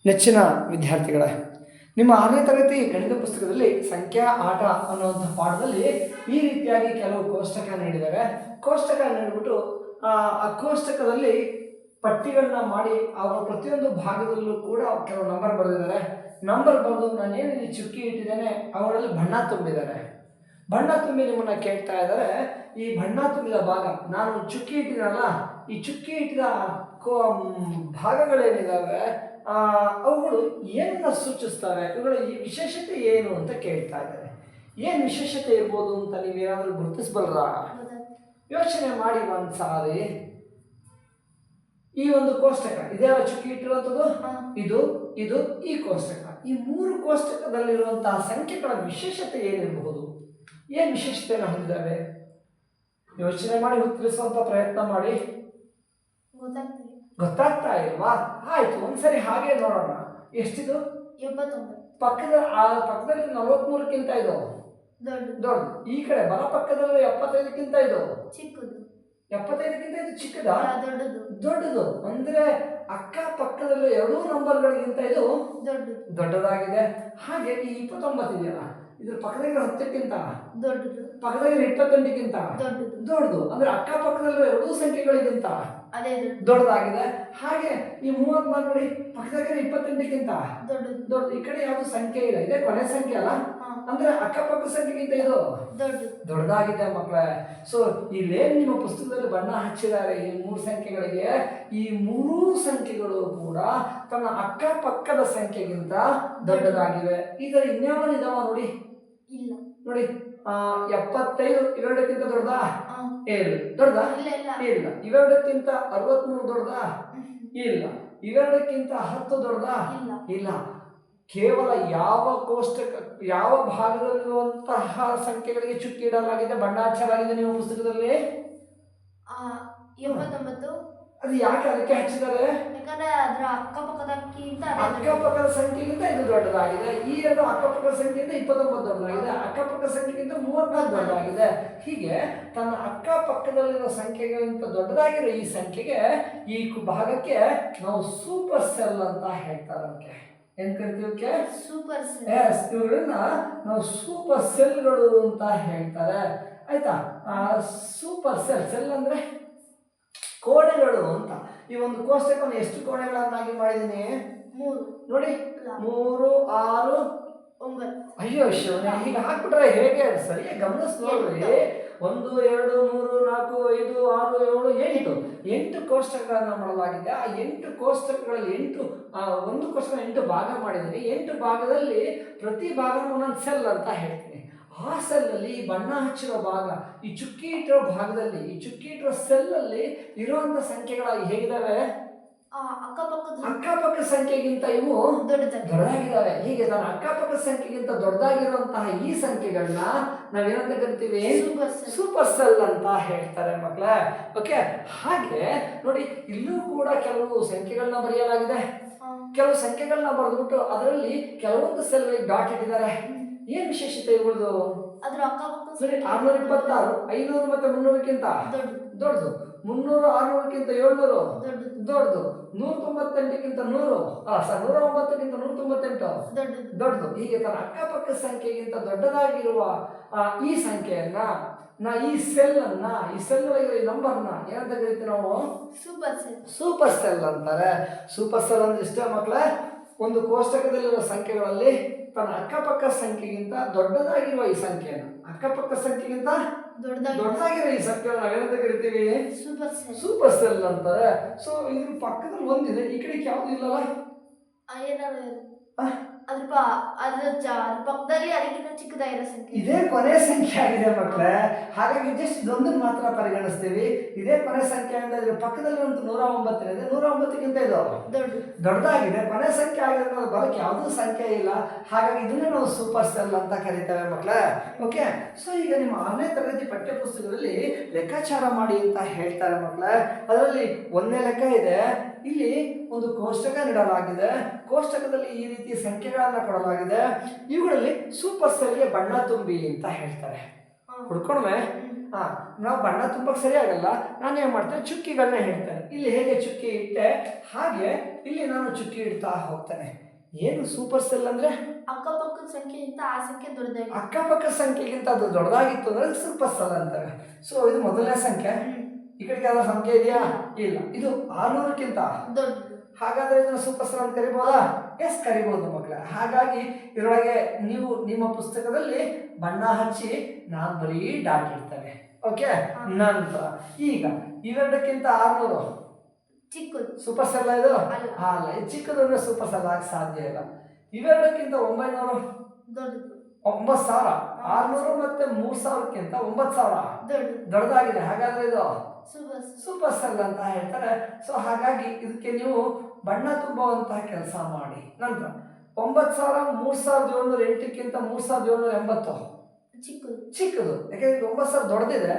ನೆಚ್ಚಿನ ವಿದ್ಯಾರ್ಥಿಗಳೇ, ನಿಮ್ಮ 6ನೇ ತರಗತಿ ಗಣಿತ ಪುಸ್ತಕದಲ್ಲಿ ಸಂಖ್ಯಾ ಆಟ ಅನ್ನುವಂಥ ಪಾಠದಲ್ಲಿ ಈ ರೀತಿಯಾಗಿ ಕೆಲವು ಕೋಷ್ಟಕ ನೀಡಿದ್ದಾರೆ. ಕೋಷ್ಟಕ ನೀಡಿಬಿಟ್ಟು ಆ ಕೋಷ್ಟಕದಲ್ಲಿ ಪಟ್ಟಿಗಳನ್ನ ಮಾಡಿ ಅವರ ಪ್ರತಿಯೊಂದು ಭಾಗದಲ್ಲೂ ಕೂಡ ಕೆಲವು ನಂಬರ್ ಬರೆದಿದ್ದಾರೆ. ನಂಬರ್ ಬರೆದು ನಾನೇನು ಇಲ್ಲಿ ಚುಕ್ಕಿ ಇಟ್ಟಿದ್ದೇನೆ ಅವುಗಳಲ್ಲಿ ಬಣ್ಣ ತುಂಬಿದ್ದಾರೆ. ಬಣ್ಣ ತುಂಬಿ ನಿಮ್ಮನ್ನು ಕೇಳ್ತಾ ಇದ್ದಾರೆ, ಈ ಬಣ್ಣ ತುಂಬಿದ ಭಾಗ ನಾನು ಚುಕ್ಕಿ ಇಟ್ಟಿದ್ದೀನಲ್ಲ, ಈ ಚುಕ್ಕಿ ಇಟ್ಟಿದ ಭಾಗಗಳೇನಿದ್ದಾವೆ ಅವುಗಳು ಏನನ್ನ ಸೂಚಿಸ್ತವೆ, ಇವುಗಳ ಈ ವಿಶೇಷತೆ ಏನು ಅಂತ ಕೇಳ್ತಾ ಇದ್ದಾರೆ. ಏನು ವಿಶೇಷತೆ ಇರ್ಬೋದು ಅಂತ ನೀವೇನಾದರೂ ಗುರುತಿಸಬಲ್ಲರಾ? ಯೋಚನೆ ಮಾಡಿ ಒಂದು ಸಾರಿ. ಈ ಒಂದು ಕೋಷ್ಟಕ ಇದೆಲ್ಲ ಚುಕ್ಕಿ ಇಟ್ಟಿರುವಂಥದ್ದು, ಇದು ಇದು ಈ ಕೋಷ್ಟಕ, ಈ 3 ಕೋಷ್ಟಕದಲ್ಲಿರುವಂತಹ ಸಂಖ್ಯೆಗಳ ವಿಶೇಷತೆ ಏನಿರಬಹುದು? ಏನು ವಿಶೇಷತೆಯನ್ನು ಹೊಂದಿದ್ದಾವೆ? ಯೋಚನೆ ಮಾಡಿ ಉತ್ತರಿಸುವಂತ ಪ್ರಯತ್ನ ಮಾಡಿ. ಗೊತ್ತಾಗ್ತಾ ಇಲ್ವಾ? ಆಯ್ತು, ಒಂದ್ಸರಿ ಹಾಗೆ ನೋಡೋಣ. ಎಷ್ಟಿದು? 79. ಪಕ್ಕದಲ್ಲಿ 43ಕ್ಕಿಂತ ಇದು ದೊಡ್ಡ. ಈ ಕಡೆ ಬಲ ಪಕ್ಕದಲ್ಲಿ 75ಕ್ಕಿಂತ ಇದು ಚಿಕ್ಕದು. 75ಕ್ಕಿಂತ ಇದು ಚಿಕ್ಕದ? ದೊಡ್ಡದು. ಅಂದ್ರೆ ಅಕ್ಕ ಪಕ್ಕದಲ್ಲಿ 2 ನಂಬರ್ಗಳಿಗಿಂತ ಇದು ದೊಡ್ಡದಾಗಿದೆ. ಹಾಗೆ ಈ 29 ಇದೆಯಲ್ಲ, ಇದ್ರ ಪಕ್ಕದಲ್ಲಿ 10ಕ್ಕಿಂತ ದೊಡ್ಡದು, ಪಕ್ಕದಲ್ಲಿ 28ಕ್ಕಿಂತ ದೊಡ್ಡದು. ಅಂದ್ರೆ ಅಕ್ಕ ಪಕ್ಕದಲ್ಲಿ 2 ಸಂಖ್ಯೆಗಳಿಗಿಂತ ದೊಡ್ಡದಾಗಿದೆ. ಹಾಗೆ ಈ 34 ನೋಡಿ, ಪಕ್ಕದಾಗ 28ಕ್ಕಿಂತ ದೊಡ್ಡ. ಈ ಕಡೆ ಯಾವ್ದು ಸಂಖ್ಯೆ ಇಲ್ಲ, ಇದೇ ಕೊನೆ ಸಂಖ್ಯೆ ಅಲ್ಲ, ಅಂದ್ರೆ ಅಕ್ಕಪಕ್ಕ ಸಂಖ್ಯೆಗಿಂತ ಇದು ದೊಡ್ಡದಾಗಿದೆ ಮಕ್ಕಳೇ. ಸೊ ಇಲ್ಲೇನು ನಿಮ್ಮ ಪುಸ್ತಕದಲ್ಲಿ ಬಣ್ಣ ಹಚ್ಚಿದ್ದಾರೆ ಈ 3 ಸಂಖ್ಯೆಗಳಿಗೆ, ಈ 3 ಸಂಖ್ಯೆಗಳು ಕೂಡ ತನ್ನ ಅಕ್ಕಪಕ್ಕದ ಸಂಖ್ಯೆಗಿಂತ ದೊಡ್ಡದಾಗಿವೆ. ಇದರ ಇನ್ಯಾವ ಇದಾವ ನೋಡಿ. ನೋಡಿ 75 ಇವೆರಡಕ್ಕಿಂತ ದೊಡ್ಡದಾ? ದೊಡ್ಡದಾ? ಇಲ್ಲ. ಇವೆರಡಕ್ಕಿಂತ 63 ದೊಡ್ಡದಾ? ಇಲ್ಲ. ಇವೆರಡಕ್ಕಿಂತ 10 ದೊಡ್ಡದಾ? ಇಲ್ಲ. ಕೇವಲ ಯಾವ ಭಾಗದಲ್ಲಿರುವಂತಹ ಸಂಖ್ಯೆಗಳಿಗೆ ಚುಕ್ಕಿ ಇಡಲಾಗಿದೆ, ಬಣ್ಣ ಹಚ್ಚಲಾಗಿದೆ ನಿಮ್ಮ ಪುಸ್ತಕದಲ್ಲಿ? 89. ಅದು ಯಾಕೆ ಅದಕ್ಕೆ ಹಚ್ಚಿದ್ದಾರೆ? ಯಾಕಂದ್ರೆ ಅದರ ಅಕ್ಕಪಕ್ಕದ ಸಂಖ್ಯೆಗಿಂತ ಇದು ದೊಡ್ಡದಾಗಿದೆ. ಈ 2 ಅಕ್ಕಪಕ್ಕದ ಸಂಖ್ಯೆಯಿಂದ 29 ದೊಡ್ಡದಾಗಿದೆ, ಅಕ್ಕಪಕ್ಕ ಸಂಖ್ಯೆಗಿಂತ 34 ದೊಡ್ಡದಾಗಿದೆ. ಹೀಗೆ ತನ್ನ ಅಕ್ಕಪಕ್ಕದಲ್ಲಿರೋ ಸಂಖ್ಯೆಗಿಂತ ದೊಡ್ಡದಾಗಿರೋ ಈ ಸಂಖ್ಯೆಗೆ, ಈ ಭಾಗಕ್ಕೆ ನಾವು ಸೂಪರ್ ಸೆಲ್ ಅಂತ ಹೇಳ್ತಾರೆ. ಏನ್ ಕರಿತೀವಕ್ಕೆ? Super cell. ಇವುಗಳನ್ನ ನಾವು ಸೂಪರ್ ಸೆಲ್ಗಳು ಅಂತ ಹೇಳ್ತಾರೆ. ಆಯ್ತಾ? ಸೂಪರ್ ಸೆಲ್ ಅಂದ್ರೆ ಕೋಣೆಗಳು ಅಂತ. ಈ ಒಂದು ಕೋಷ್ಟಕವನ್ನು ಎಷ್ಟು ಕೋಣೆಗಳನ್ನಾಗಿ ಮಾಡಿದ್ದೀನಿ ನೋಡಿ. 3, 6, 9. ಅಯ್ಯೋ ಹೀಗೆ ಹಾಕ್ಬಿಟ್ರೆ ಹೇಗೆ? ಸರಿಯಾಗಿ ಗಮನಿಸ್ ನೋಡ್ರಿ. 1, 2, 3, 4, 5, 6, 7, 8 ಕೋಷ್ಟಕಗಳನ್ನ ಮಾಡಲಾಗಿದೆ. ಆ 8 ಕೋಷ್ಟಕಗಳಲ್ಲಿ ಒಂದು ಕೋಷ್ಟಕ 8 ಭಾಗ ಮಾಡಿದ್ದೀನಿ. 8 ಭಾಗದಲ್ಲಿ ಪ್ರತಿ ಭಾಗನೂ ಒಂದೊಂದು ಸೆಲ್ ಅಂತ ಹೇಳ್ತೀನಿ. ಆ ಸೆಲ್ಲಲ್ಲಿ ಬಣ್ಣ ಹಚ್ಚಿರೋ ಭಾಗ, ಈ ಚುಕ್ಕಿ ಇಟ್ಟಿರೋ ಭಾಗದಲ್ಲಿ, ಈ ಚುಕ್ಕಿ ಇಟ್ಟಿರೋ ಸೆಲ್ಲಲ್ಲಿ ಇರುವಂತ ಸಂಖ್ಯೆಗಳಾಗಿ ಹೇಗಿದ್ದಾವೆ? ಅಕ್ಕಪಕ್ಕ ಸಂಖ್ಯೆಗಿಂತ ಇವು ದೊಡ್ಡದಾಗಿದ್ದಾವೆ. ಹೀಗೆ ನಾನು ಅಕ್ಕಪಕ್ಕ ಸಂಖ್ಯೆಗಿಂತ ದೊಡ್ಡದಾಗಿರುವಂತಹ ಈ ಸಂಖ್ಯೆಗಳನ್ನ ನಾವೇನಂತ ಕರಿತೀವಿ? ಸೂಪರ್ ಸೆಲ್ ಅಂತ ಹೇಳ್ತಾರೆ ಮಕ್ಕಳೇ. ಓಕೆ. ಹಾಗೆ ನೋಡಿ, ಇಲ್ಲೂ ಕೂಡ ಕೆಲವು ಸಂಖ್ಯೆಗಳನ್ನ ಬರೆಯಲಾಗಿದೆ. ಕೆಲವು ಸಂಖ್ಯೆಗಳನ್ನ ಬರೆದ್ಬಿಟ್ಟು ಅದರಲ್ಲಿ ಕೆಲವೊಂದು ಸೆಲ್ಗಳಿಗೆ ಡಾಟ್ ಇಟ್ಟಿದ್ದಾರೆ. ಏನ್ ವಿಶೇಷತೆ ಇರ್ಬೋದು? 626, 500 ಮತ್ತೆ 300ಕ್ಕಿಂತ ದೊಡ್ಡದು, 300, 600ಕ್ಕಿಂತ 700 ದೊಡ್ಡದು, 198ಕ್ಕಿಂತ 109ಕ್ಕಿಂತ 198 ದೊಡ್ಡದು. ಹೀಗೆ ತನ್ನ ಅಕ್ಕಪಕ್ಕ ಸಂಖ್ಯೆಗಿಂತ ದೊಡ್ಡದಾಗಿರುವ ಈ ಸಂಖ್ಯೆಯನ್ನ ಈ ಸೆಲ್ ಒಳಗಿರೋ ಈ ನಂಬರ್ನ ಏನಂತ ಕರಿತೀವಿ ನಾವು? ಸೂಪರ್ ಸೆಲ್ ಅಂತಾರೆ. ಸೂಪರ್ ಸೆಲ್ ಅಂದ್ರೆ ಇಷ್ಟೇ ಮಕ್ಕಳೇ, ಒಂದು ಕೋಷ್ಟಕದಲ್ಲಿರುವ ಸಂಖ್ಯೆಗಳಲ್ಲಿ ತನ್ನ ಅಕ್ಕಪಕ್ಕ ಸಂಖ್ಯೆಗಿಂತ ದೊಡ್ಡದಾಗಿರುವ ಈ ಸಂಖ್ಯೆಯನ್ನು, ಅಕ್ಕಪಕ್ಕ ಸಂಖ್ಯೆಗಿಂತ ದೊಡ್ಡದಾಗಿರೋ ಈ ಸಂಖ್ಯೆಯನ್ನು ನಾವೇನಂತ ಕರಿತೀವಿ? ಸೂಪರ್ ಸೆಲ್ ಅಂತಾರೆ. ಸೊ ಇದ್ರ ಪಕ್ಕದಲ್ಲಿ ಒಂದಿದೆ, ಈ ಕಡೆ ಯಾವ್ದು ಇಲ್ಲಲ್ಲ? ಪಕ್ಕದಲ್ಲಿ ಅದಕ್ಕಿಂತ ಚಿಕ್ಕದಾಗಿರೋ ಸಂಖ್ಯೆ ಇದೇ ಕೊನೆ ಸಂಖ್ಯೆ ಆಗಿದೆ ಮಕ್ಕಳೇ. ಹಾಗಾಗಿ ಜಸ್ಟ್ ಇದೊಂದನ್ನು ಮಾತ್ರ ಪರಿಗಣಿಸ್ತೀವಿ. ಇದೇ ಕೊನೆ ಸಂಖ್ಯೆ ಅಂದ್ರೆ ಪಕ್ಕದಲ್ಲಿ ಒಂದು 109 ಇದೆ, 109ಕ್ಕಿಂತ ಇದು ದೊಡ್ಡದಾಗಿದೆ. ಕೊನೆ ಸಂಖ್ಯೆ ಆಗಿರೋದ್ರಿಂದ ಬಲಕ್ಕೆ ಯಾವುದೂ ಸಂಖ್ಯೆ ಇಲ್ಲ. ಹಾಗಾಗಿ ಇದನ್ನೇ ನಾವು ಸೂಪರ್ ಸೆಲ್ ಅಂತ ಕರೀತೇವೆ ಮಕ್ಕಳೇ. ಓಕೆ. ಸೊ ಈಗ ನಿಮ್ಮ 6ನೇ ತರಗತಿ ಪಠ್ಯ ಪುಸ್ತಕದಲ್ಲಿ ಲೆಕ್ಕಾಚಾರ ಮಾಡಿ ಅಂತ ಹೇಳ್ತಾರೆ ಮಕ್ಕಳೇ. ಅದರಲ್ಲಿ 1ನೇ ಲೆಕ್ಕ ಇದೆ. ಇಲ್ಲಿ ಒಂದು ಕೋಷ್ಟಕ ನೀಡಲಾಗಿದೆ. ಕೋಷ್ಟಕದಲ್ಲಿ ಈ ರೀತಿ ಸಂಖ್ಯೆಗಳನ್ನ ಕೊಡಲಾಗಿದೆ. ಇವುಗಳಲ್ಲಿ ಸೂಪರ್ ಸೆಲ್ಗೆ ಬಣ್ಣ ತುಂಬಿ ಅಂತ ಹೇಳ್ತಾರೆ. ಹುಡ್ಕೊಂಡ್ರೆ ನಾವು ಬಣ್ಣ ತುಂಬಕ್ಕೆ ಸರಿ ಆಗಲ್ಲ, ನಾನು ಏನು ಮಾಡ್ತೇನೆ, ಚುಕ್ಕಿಗಳನ್ನ ಹೇಳ್ತೇನೆ. ಇಲ್ಲಿ ಹೇಗೆ ಚುಕ್ಕಿ ಇಟ್ಟೆ ಹಾಗೆ ಇಲ್ಲಿ ನಾನು ಚುಕ್ಕಿ ಇಡ್ತಾ ಹೋಗ್ತೇನೆ. ಏನು ಸೂಪರ್ ಸೆಲ್ ಅಂದ್ರೆ ಅಕ್ಕಪಕ್ಕದ ಸಂಖ್ಯೆಗಿಂತ ಆ ಸಂಖ್ಯೆ ದೊಡ್ಡದಾಗಿ ಅಕ್ಕಪಕ್ಕದ ಸಂಖ್ಯೆಗಿಂತ ಅದು ದೊಡ್ಡದಾಗಿತ್ತು ಅಂದ್ರೆ ಸೂಪರ್ ಸೆಲ್ ಅಂತಾರೆ. ಸೊ ಇದು ಮೊದಲನೇ ಸಂಖ್ಯೆ. ಈ ಕಡೆಗೆ ಯಾವ್ದೋ ಸಂಖ್ಯೆ ಇದೆಯಾ? ಇಲ್ಲ. ಇದು 600ಕ್ಕಿಂತ ದೊಡ್ಡದು. ಹಾಗಾದ್ರೆ ಇದನ್ನ ಸೂಪರ್ ಸೆಲ್ ಅಂತ ಕರಿಬಹುದಾ? ಎಸ್, ಕರಿಬಹುದು ಮಕ್ಕಳೇ. ಹಾಗಾಗಿ ಇದರೊಳಗೆ ನೀವು ನಿಮ್ಮ ಪುಸ್ತಕದಲ್ಲಿ ಬಣ್ಣ ಹಚ್ಚಿ ನಾನು ಬರೀ ಡಾಟ್ ಇಡ್ತೇನೆ. ಓಕೆ. ನಂತರ ಈಗ ಇವೆರಡಕ್ಕಿಂತ 600 ಚಿಕ್ಕದು ಸೂಪರ್ ಸೆಲ್ ಇದು ಅಲ್ಲ. ಅಲ್ಲ. ಇದು ಚಿಕ್ಕದು ಅಂದ್ರೆ ಸೂಪರ್ ಸೆಲ್ ಆಗ ಸಾಧ್ಯ ಇಲ್ಲ. ಇವೆರಡಕ್ಕಿಂತ 900 ದೊಡ್ಡದು. 9000. 600 ಮತ್ತೆ 3000ಕ್ಕಿಂತ 9000 ದೊಡ್ಡದಾಗಿದೆ. ಹಾಗಾದ್ರೆ ಇದು ಸೂಪರ್ ಸೆಲ್ ಅಂತ ಹೇಳ್ತಾರೆ. ಸೊ ಹಾಗಾಗಿ ಇದಕ್ಕೆ ನೀವು ಬಣ್ಣ ತುಂಬುವಂತಹ ಕೆಲಸ ಮಾಡಿ. ನಂತರ 9000 3708ಕ್ಕಿಂತ 3780 ಚಿಕ್ಕದು. ಯಾಕಂದ್ರೆ 9000 ದೊಡ್ಡದಿದೆ,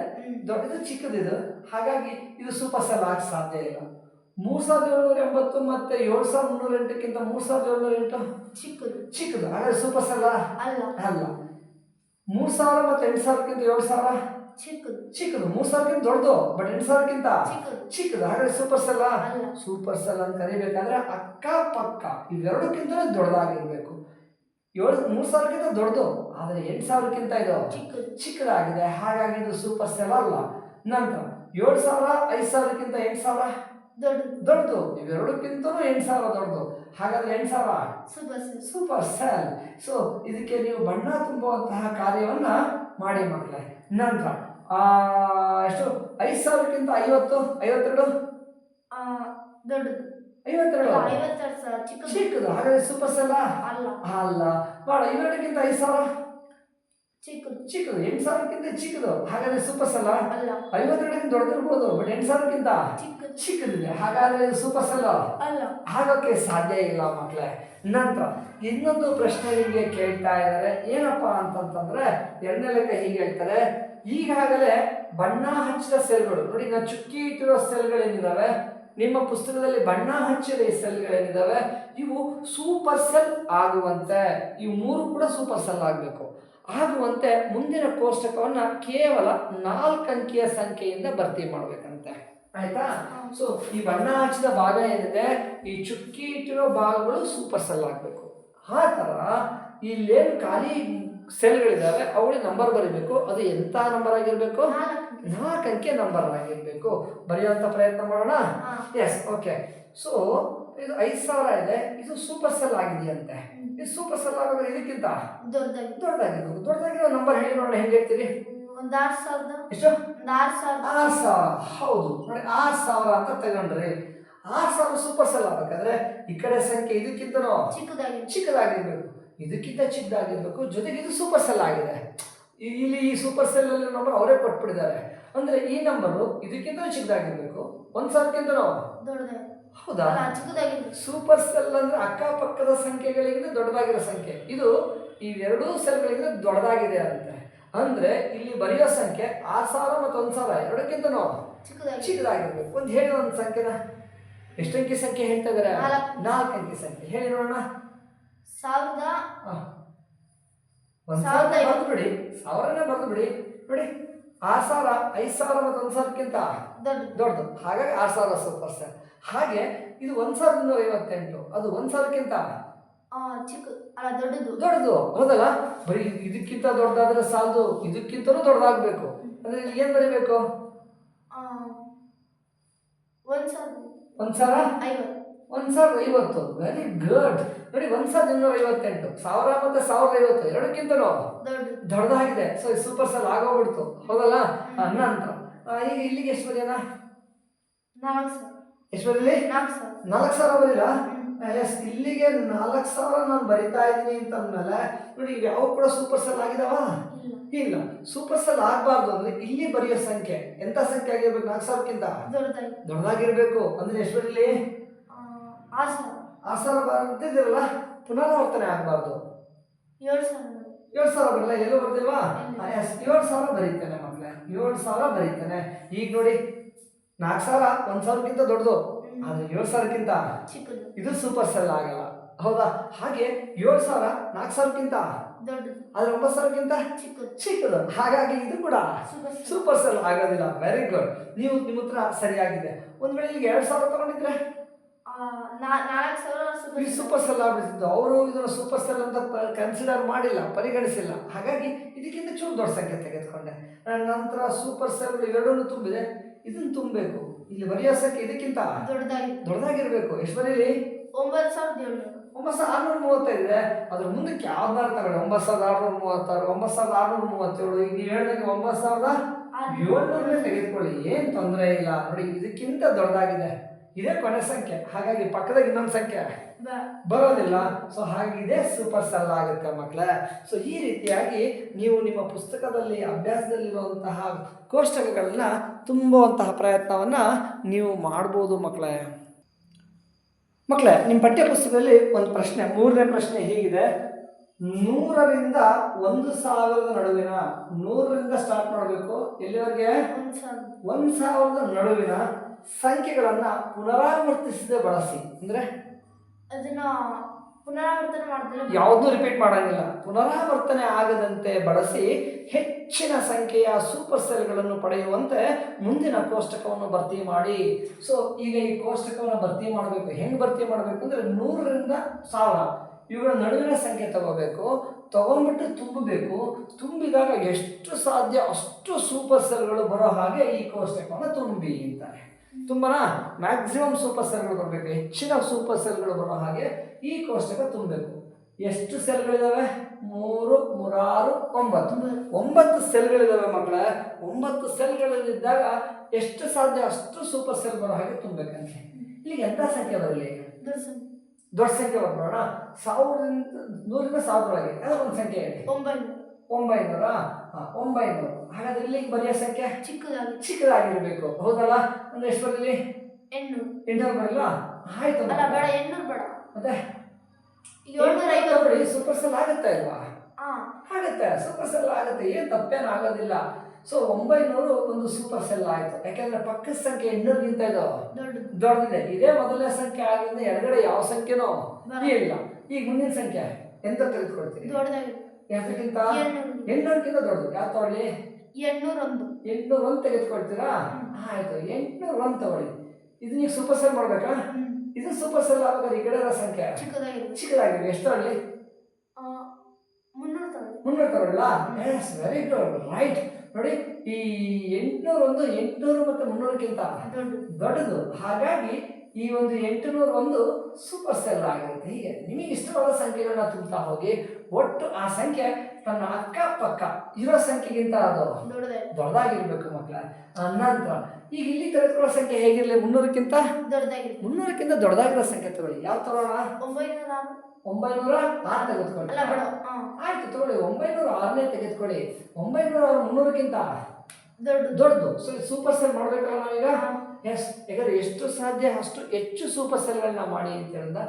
ಇದು ಚಿಕ್ಕದಿದು. ಹಾಗಾಗಿ ಇದು ಸೂಪರ್ ಸೆಲ್ ಆಗ ಸಾಧ್ಯ ಇಲ್ಲ. 3780 ಮತ್ತೆ 7308ಕ್ಕಿಂತ 3708 ಚಿಕ್ಕದು. ಹಾಗಾದ್ರೆ ಸೂಪರ್ ಸೆಲ್ ಅಲ್ಲ. 3000 ಮತ್ತೆ 8000ಕ್ಕಿಂತ 7000 ಚಿಕ್ಕದು. 3000ಕ್ಕಿಂತ ದೊಡ್ಡದು, ಬಟ್ 8000ಕ್ಕಿಂತ ಚಿಕ್ಕದು. ಹಾಗಾದ್ರೆ ಸೂಪರ್ ಸೆಲ್ ಸೂಪರ್ ಸೆಲ್ ಅಂತ ಕರಿಬೇಕಾದ್ರೆ ಅಕ್ಕ ಪಕ್ಕ ಇವೆರಡಕ್ಕಿಂತ ದೊಡ್ಡದಾಗಿರ್ಬೇಕು. 3000ಕ್ಕಿಂತ ದೊಡ್ಡದು, ಆದ್ರೆ 8000ಕ್ಕಿಂತ ಇದು ಚಿಕ್ಕದಾಗಿದೆ. ಹಾಗಾಗಿ ಇದು ಸೂಪರ್ ಸೆಲ್ ಅಲ್ಲ. ನಂತರ 7000 5000ಕ್ಕಿಂತ 8000 ದೊಡ್ಡದು, ಇವೆರಡಕ್ಕಿಂತ 8000 ದೊಡ್ಡದು. ಹಾಗಾದ್ರೆ 8000 ಸೂಪರ್ ಸೆಲ್. ಸೊ ಇದಕ್ಕೆ ನೀವು ಬಣ್ಣ ತುಂಬುವಂತಹ ಕಾರ್ಯವನ್ನ ಮಾಡಿ ಮಕ್ಕಳೇ. ನಂತರ ಎಷ್ಟು? 5000ಕ್ಕಿಂತ 50 52 ಚಿಕ್ಕದು. ಹಾಗಾದ್ರೆ ಸೂಪರ್ ಸೆಲ್ ಅಲ್ಲ. ಬೇಡ. ಇವೆರಡಕ್ಕಿಂತ 5000 ಚಿಕ್ಕದು. 8000ಕ್ಕಿಂತ ಚಿಕ್ಕದು. ಹಾಗಾದ್ರೆ ಸೂಪರ್ ಸೆಲ್ 52ಕ್ಕಿಂತ ದೊಡ್ಡದಿರ್ಬೋದು, ಬಟ್ 8000ಕ್ಕಿಂತ ಚಿಕ್ಕದಿದೆ. ಹಾಗಾದ್ರೆ ಸೂಪರ್ ಸೆಲ್ ಆಗೋಕ್ಕೆ ಸಾಧ್ಯ ಇಲ್ಲ ಮಕ್ಕಳೇ. ನಂತರ ಇನ್ನೊಂದು ಪ್ರಶ್ನೆ ನಿಮಗೆ ಕೇಳ್ತಾ ಇದ್ದಾರೆ. ಏನಪ್ಪಾ ಅಂತಂತಂದ್ರೆ ಎರಡನೇ ಲೆಕ್ಕ ಹೀಗೆ ಹೇಳ್ತಾರೆ. ಈಗಾಗಲೇ ಬಣ್ಣ ಹಚ್ಚಿದ ಸೆಲ್ಗಳು ನೋಡಿ, ನಾನು ಚುಕ್ಕಿ ಇಟ್ಟಿರೋ ಸೆಲ್ಗಳೇನಿದಾವೆ ನಿಮ್ಮ ಪುಸ್ತಕದಲ್ಲಿ ಬಣ್ಣ ಹಚ್ಚಿದ ಈ ಸೆಲ್ಗಳೇನಿದಾವೆ ಇವು ಸೂಪರ್ ಸೆಲ್ ಆಗುವಂತೆ, ಇವು 3 ಕೂಡ ಸೂಪರ್ ಸೆಲ್ ಆಗುವಂತೆ ಮುಂದಿನ ಕೋಷ್ಟಕವನ್ನ ಕೇವಲ 4 ಅಂಕಿಯ ಸಂಖ್ಯೆಯಿಂದ ಭರ್ತಿ ಮಾಡ್ಬೇಕಂತೆ. ಆಯ್ತಾ? ಸೊ ಈ ಬಣ್ಣ ಹಚ್ಚಿದ ಭಾಗ ಏನಿದೆ, ಈ ಚುಕ್ಕಿ ಇಟ್ಟಿರೋ ಭಾಗಗಳು ಸೂಪರ್ ಸೆಲ್ ಆಗಬೇಕು. ಆ ತರ ಇಲ್ಲೇನು ಖಾಲಿ ಸೆಲ್ಗಳಿದಾವೆ ಅವುಗಳಿಗೆ ನಂಬರ್ ಬರೀಬೇಕು. ಅದು ಎಂತ ನಂಬರ್ ಆಗಿರ್ಬೇಕು? 4 ಅಂಕಿಯ ನಂಬರ್ ಆಗಿರ್ಬೇಕು. ಬರೆಯುವಂತ ಪ್ರಯತ್ನ ಮಾಡೋಣ. S, okay. ಸೊ ಇದು 5000 ಇದೆ, ಇದು ಸೂಪರ್ ಸೆಲ್ ಆಗಿದೆಯಂತೆ. ಇದು ಸೂಪರ್ ಸೆಲ್ ಆಗೋದು ಇದಕ್ಕಿಂತ ದೊಡ್ಡದಾಗಿರ್ಬೇಕು. ದೊಡ್ಡದಾಗಿರೋ ನಂಬರ್ ಹೇಳಿ ನೋಡೋಣ. ಹೆಂಗೆ ಹೇಳ್ತೀರಿ? ಎಷ್ಟು? 6000. ಹೌದು ನೋಡಿ, 6000 ಅಂತ ತಗೊಂಡ್ರಿ. 6000 ಸೂಪರ್ ಸೆಲ್ ಆಗ್ಬೇಕಾದ್ರೆ ಈ ಕಡೆ ಸಂಖ್ಯೆ ಇದಕ್ಕಿಂತನೂ ಚಿಕ್ಕದಾಗಿರ್ಬೇಕು, ಇದಕ್ಕಿಂತ ಚಿಕ್ಕದಾಗಿರ್ಬೇಕು. ಜೊತೆಗೆ ಇದು ಸೂಪರ್ ಸೆಲ್ ಆಗಿದೆ. ಇಲ್ಲಿ ಈ ಸೂಪರ್ ಸೆಲ್ ಅಲ್ಲಿ ನಂಬರ್ ಅವರೇ ಕೊಟ್ಬಿಟ್ಟಿದ್ದಾರೆ. ಅಂದ್ರೆ ಈ ನಂಬರು ಇದಕ್ಕಿಂತ ಚಿಕ್ಕದಾಗಿರ್ಬೇಕು, 1000ಕ್ಕಿಂತನೂ ಹೌದಾ? ಸೂಪರ್ ಸೆಲ್ ಅಂದ್ರೆ ಅಕ್ಕಪಕ್ಕದ ಸಂಖ್ಯೆಗಳಿಗಿಂತ ದೊಡ್ಡದಾಗಿರೋ ಸಂಖ್ಯೆ. ಇದು ಇವೆರಡೂ ಸೆಲ್ಗಳಿಗಿಂತ ದೊಡ್ಡದಾಗಿದೆ ಅಂತೆ. ಅಂದ್ರೆ ಇಲ್ಲಿ ಬರೆಯೋ ಸಂಖ್ಯೆ 6000 ಮತ್ತು 1000 ಎರಡಕ್ಕಿಂತನೂ ಚಿಕ್ಕದಾಗಿರ್ಬೇಕು. ಒಂದು ಸಂಖ್ಯೆನ ಎಷ್ಟು ಅಂಕಿ ಸಂಖ್ಯೆ ಹೇಳ್ತಾ ಇದಾರೆ? 4 ಅಂಕಿ ಸಂಖ್ಯೆ ಹೇಳಿ ನೋಡೋಣ. 1000 ಬರ್ದು ಬಿಡಿ, 1000ನೇ ಬರ್ದು ಬಿಡಿ. ನೋಡಿ, 6000 5000 ಮತ್ತು 1000ಕ್ಕಿಂತ ದೊಡ್ಡದು. ಹಾಗಾಗಿ 6000 ಸೂಪರ್ ಸೆಲ್. ಹಾಗೆ ಇದು 1258, ಅದು 1000ಕ್ಕಿಂತ ದೊಡ್ಡದು. ಹೌದಲ್ಲ? ಬರೀ ಇದಕ್ಕಿಂತ ದೊಡ್ಡದಾದ್ರೆ ಸಾಲದು, ಇದಕ್ಕಿಂತಲೂ ದೊಡ್ಡದಾಗಬೇಕು. ಅಂದ್ರೆ ಇಲ್ಲಿ ಏನ್ ಬರೀಬೇಕು? 1050. Very good. ನೋಡಿ, 1258, 1000 ಮತ್ತೆ 1050 ಎರಡಕ್ಕಿಂತನೂ ದೊಡ್ಡದಾಗಿದೆ. ಸೊ ಸೂಪರ್ ಸೆಲ್ ಆಗೋಗ್ಬಿಡ್ತು. ಹೌದಲ್ಲ? ನಂತರ ಈಗ ಇಲ್ಲಿಗೆ ಎಷ್ಟು ಬರೆಯೋಣ? ಎಷ್ಟು ಬರೀಲಿ? 4000 ಬರೀಲ್ಲ? ಎಸ್, ಇಲ್ಲಿಗೆ 4000 ನಾನು ಬರಿತಾ ಇದ್ದೀನಿ ಅಂತಂದ್ಮೇಲೆ ನೋಡಿ, ಯಾವ ಕೂಡ ಸೂಪರ್ ಸೆಲ್ ಆಗಿದಾವ? ಇಲ್ಲ. ಸೂಪರ್ ಸೆಲ್ ಆಗಬಾರ್ದು ಅಂದ್ರೆ ಇಲ್ಲಿ ಬರೆಯೋ ಸಂಖ್ಯೆ ಎಂತ ಸಂಖ್ಯೆ ಆಗಿರ್ಬೇಕು? 4000ಕ್ಕಿಂತ ದೊಡ್ಡದಾಗಿರ್ಬೇಕು. ಅಂದ್ರೆ ಎಷ್ಟು ಬರೀಲಿ? 6000 ಬರ್ತಿದ್ದೀರಲ್ಲ, ಪುನರಾವರ್ತನೆ ಆಗಬಾರ್ದು. 7000 ಬರಲ್ಲ? ಎಲ್ಲೂ ಬರ್ತಿಲ್ವಾ? ಎಸ್, 7000 ಬರೀತೇನೆ ಮಕ್ಕಳೇ, 7000 ಬರೀತೇನೆ. ಈಗ ನೋಡಿ, 4000 1000ಕ್ಕಿಂತ ದೊಡ್ಡದು, ಆದ್ರೆ 7000ಕ್ಕಿಂತ ಇದು ಸೂಪರ್ ಸೆಲ್ ಆಗಲ್ಲ. ಹೌದಾ? ಹಾಗೆ 7000 4000ಕ್ಕಿಂತ ಆದ್ರೆ 9000ಕ್ಕಿಂತ ಚಿಕ್ಕದು. ಹಾಗಾಗಿ ಇದು ಕೂಡ ಸೂಪರ್ ಸೆಲ್ ಆಗೋದಿಲ್ಲ. Very good. ನಿಮ್ಮ ಉತ್ತರ ಸರಿಯಾಗಿದೆ. ಒಂದ್ ವೇಳೆ ಈಗ 2000 ತಗೊಂಡಿದ್ರೆ 4,000 ಈ ಸೂಪರ್ ಸೆಲ್ ಆಗ್ಬಿಟ್ಟಿದ್ದು. ಅವರು ಇದನ್ನು ಸೂಪರ್ ಸೆಲ್ ಅಂತ ಕನ್ಸಿಡರ್ ಮಾಡಿಲ್ಲ, ಪರಿಗಣಿಸಿಲ್ಲ. ಹಾಗಾಗಿ ಇದಕ್ಕಿಂತ ಚೂರು ದೊಡ್ಡ ಸಂಖ್ಯೆ ತೆಗೆದುಕೊಂಡೆ. ನಂತರ ಸೂಪರ್ ಸೆಲ್ ಎರಡನ್ನೂ ತುಂಬಿದೆ, ಇದನ್ನು ತುಂಬಬೇಕು. ಇಲ್ಲಿ ಬರೆಯೋ ಸಂಖ್ಯೆ ಇದಕ್ಕಿಂತ ದೊಡ್ಡದಾಗಿರ್ಬೇಕು. ಎಷ್ಟು ಬರೀಲಿ? 9,635 ಇದೆ. ಅದ್ರ ಮುಂದಕ್ಕೆ ಯಾವ್ದಾರು ತಗೊಳ್ಳಿ. 9,636, 9,637. ಈಗ ನೀವು ಹೇಳಿದಾಗ 9,700 ತೆಗೆದುಕೊಳ್ಳಿ, ಏನು ತೊಂದರೆ ಇಲ್ಲ. ನೋಡಿ, ಇದಕ್ಕಿಂತ ದೊಡ್ಡದಾಗಿದೆ, ಇದೇ ಕೊನೆ ಸಂಖ್ಯೆ. ಹಾಗಾಗಿ ಪಕ್ಕದಾಗ ಇನ್ನೊಂದು ಸಂಖ್ಯೆ ಬರೋದಿಲ್ಲ. ಸೊ ಹಾಗಿದೆ ಸೂಪರ್ ಸೆಲ್ ಆಗುತ್ತೆ ಮಕ್ಕಳೇ. ಸೊ ಈ ರೀತಿಯಾಗಿ ನೀವು ನಿಮ್ಮ ಪುಸ್ತಕದಲ್ಲಿ ಅಭ್ಯಾಸದಲ್ಲಿರುವಂತಹ ಕೋಷ್ಟಕಗಳನ್ನ ತುಂಬುವಂತಹ ಪ್ರಯತ್ನವನ್ನು ನೀವು ಮಾಡ್ಬೋದು ಮಕ್ಕಳೇ. ನಿಮ್ಮ ಪಠ್ಯ ಪುಸ್ತಕದಲ್ಲಿ ಒಂದು ಪ್ರಶ್ನೆ, 3ನೇ ಪ್ರಶ್ನೆ ಹೀಗಿದೆ: 100ರಿಂದ 1,000 ನಡುವಿನ, 100ರಿಂದ ಸ್ಟಾರ್ಟ್ ಮಾಡಬೇಕು, ಎಲ್ಲಿವರೆಗೆ? 1,000 ನಡುವಿನ ಸಂಖ್ಯೆಗಳನ್ನ ಪುನರಾವರ್ತಿಸದೆ ಬಳಸಿ. ಅಂದ್ರೆ ಅದನ್ನ ಪುನರಾವರ್ತನೆ ಮಾಡ್ತಾರೆ, ಯಾವುದೂ ರಿಪೀಟ್ ಮಾಡಂಗಿಲ್ಲ. ಪುನರಾವರ್ತನೆ ಆಗದಂತೆ ಬಳಸಿ ಹೆಚ್ಚಿನ ಸಂಖ್ಯೆಯ ಸೂಪರ್ ಸೆಲ್ಗಳನ್ನು ಪಡೆಯುವಂತೆ ಮುಂದಿನ ಕೋಷ್ಟಕವನ್ನು ಭರ್ತಿ ಮಾಡಿ. ಸೊ ಈಗ ಈ ಕೋಷ್ಟಕವನ್ನು ಭರ್ತಿ ಮಾಡಬೇಕು. ಹೆಂಗೆ ಭರ್ತಿ ಮಾಡಬೇಕು ಅಂದರೆ 100ರಿಂದ 1000 ಇವುಗಳ ನಡುವಿನ ಸಂಖ್ಯೆ ತಗೋಬೇಕು, ತಗೊಂಡ್ಬಿಟ್ಟು ತುಂಬಬೇಕು. ತುಂಬಿದಾಗ ಎಷ್ಟು ಸಾಧ್ಯ ಅಷ್ಟು ಸೂಪರ್ ಸೆಲ್ಗಳು ಬರೋ ಹಾಗೆ ಈ ಕೋಷ್ಟಕವನ್ನು ತುಂಬಿ ಅಂತಾರೆ. ತುಂಬನಾ ಮ್ಯಾಕ್ಸಿಮಮ್ ಸೂಪರ್ ಸೆಲ್ಗಳು ಬರಬೇಕು, ಹೆಚ್ಚಿನ ಸೂಪರ್ ಸೆಲ್ಗಳು ಬರೋ ಹಾಗೆ ಈ ಕೋಷ್ಟಕ ತುಂಬಬೇಕು. ಎಷ್ಟು ಸೆಲ್ಗಳಿದಾವೆ? 3, 3, 6, 9 ಸೆಲ್ಗಳಿದಾವೆ ಮಕ್ಕಳೇ. 9 ಸೆಲ್ಗಳಲ್ಲಿದ್ದಾಗ ಎಷ್ಟು ಸಾಧ್ಯ ಅಷ್ಟು ಸೂಪರ್ ಸೆಲ್ ಬರೋ ಹಾಗೆ ತುಂಬಬೇಕಂತೆ. ಇಲ್ಲಿಗೆ ಎಂಥ ಸಂಖ್ಯೆ ಬರಲಿ? ದೊಡ್ಡ ಸಂಖ್ಯೆ ಬರ್ಬೋಣ. 1,000ರಿಂದ 1000 ಒಳಗೆ ಒಂದು ಸಂಖ್ಯೆ ಹೇಳಿ. 900. 900. ಹಾಗಾದ್ರೆ ಇಲ್ಲಿಗೆ ಬರೆಯೋ ಸಂಖ್ಯೆ ಚಿಕ್ಕದಾಗಿರ್ಬೇಕು, ಹೌದಲ್ಲ? ಒಂದು ಎಷ್ಟು ಬರಲಿ? 800 ಬರಲ್ಲ? ಆಯ್ತು, ಮತ್ತೆ 750 ಸೂಪರ್ ಸೆಲ್ ಆಗುತ್ತೆ ಅಲ್ವಾ? ಆಗುತ್ತೆ, ಸೂಪರ್ ಸೆಲ್ ಆಗುತ್ತೆ, ಏನು ತಪ್ಪೇನು ಆಗೋದಿಲ್ಲ. ಸೊ 900 ಒಂದು ಸೂಪರ್ ಸೆಲ್ ಆಯ್ತು. ಯಾಕಂದ್ರೆ ಪಕ್ಕದ ಸಂಖ್ಯೆ 800ಗಿಂತ ಇದು ದೊಡ್ಡದಿದೆ. ಇದೇ ಮೊದಲನೇ ಸಂಖ್ಯೆ ಆಗಿದ್ರೆ ಎಡಗಡೆ ಯಾವ ಸಂಖ್ಯೆನೋ ಇಲ್ಲ. ಈಗ ಮುಂದಿನ ಸಂಖ್ಯೆ ಎಂತ ತೆಗೆದುಕೊಳ್ತೀರಿ? ಯಾವ್ದಕ್ಕಿಂತ? 800ಗಿಂತ ದೊಡ್ಡದು. ಯಾವ ತಗೊಳ್ಳಿ? 801 ತೆಗೆದುಕೊಳ್ತೀರಾ? ಆಯ್ತು, 801 ತಗೊಳ್ಳಿ. ಇದು ನೀವು ಸೂಪರ್ ಸೆಲ್ ಮಾಡ್ಬೇಕಾ? ಇದು ಸೂಪರ್ ಸೆಲ್ ಆಗ್ಬೇಕಾದ್ರೆ ಈ ಕಡೆ ಇರೋ ಸಂಖ್ಯೆ ಚಿಕ್ಕದಾಗಿದೆ. ಎಷ್ಟು ತಗೊಳ್ಳಿ? 300 ತಗೊಳ್ಳ? Yes, very good, right. ನೋಡಿ, ಈ 801 800 ಮತ್ತು 300ಕ್ಕಿಂತ ದೊಡ್ಡದು. ಹಾಗಾಗಿ ಈ ಒಂದು 801 ಸೂಪರ್ ಸೆಲ್ ಆಗಿರುತ್ತೆ. ಹೀಗೆ ನಿಮಗೆ ಇಷ್ಟವಾದ ಸಂಖ್ಯೆಗಳನ್ನ ತುಂಬ್ತಾ ಹೋಗಿ ಒಟ್ಟು ಆ ಸಂಖ್ಯೆ ತನ್ನ ಅಕ್ಕಪಕ್ಕ ಇರೋ ಸಂಖ್ಯೆಗಿಂತ ಅದು ದೊಡ್ಡದಾಗಿರ್ಬೇಕು ಮಕ್ಕಳ. ನಂತರ ಈಗ ಇಲ್ಲಿ ತೆಗೆದುಕೊಳ್ಳೋ ಸಂಖ್ಯೆ ಹೇಗಿರಲಿ? 300ಕ್ಕಿಂತ ದೊಡ್ಡದಾಗಿರೋ ಸಂಖ್ಯೆ ತಗೊಳ್ಳಿ. ಯಾವ ತಗೊಳ್ಳೋಣ? 906 ತೆಗೆದುಕೊಳ್ಳಿ. ಆಯ್ತು, ತಗೊಳ್ಳಿ. 906ನೇ ತೆಗೆದುಕೊಳ್ಳಿ. 906 300ಕ್ಕಿಂತ ದೊಡ್ಡದು. ಸೊ ಸೂಪರ್ ಸೆಲ್ ಮಾಡ್ಬೇಕಲ್ಲ ನಾವೀಗ? ಎಸ್, ಯಾಕಂದ್ರೆ ಎಷ್ಟು ಸಾಧ್ಯ ಅಷ್ಟು ಹೆಚ್ಚು ಸೂಪರ್ ಸೆಲ್ಗಳನ್ನ ಮಾಡಿ ಅಂತ ಹೇಳಿದ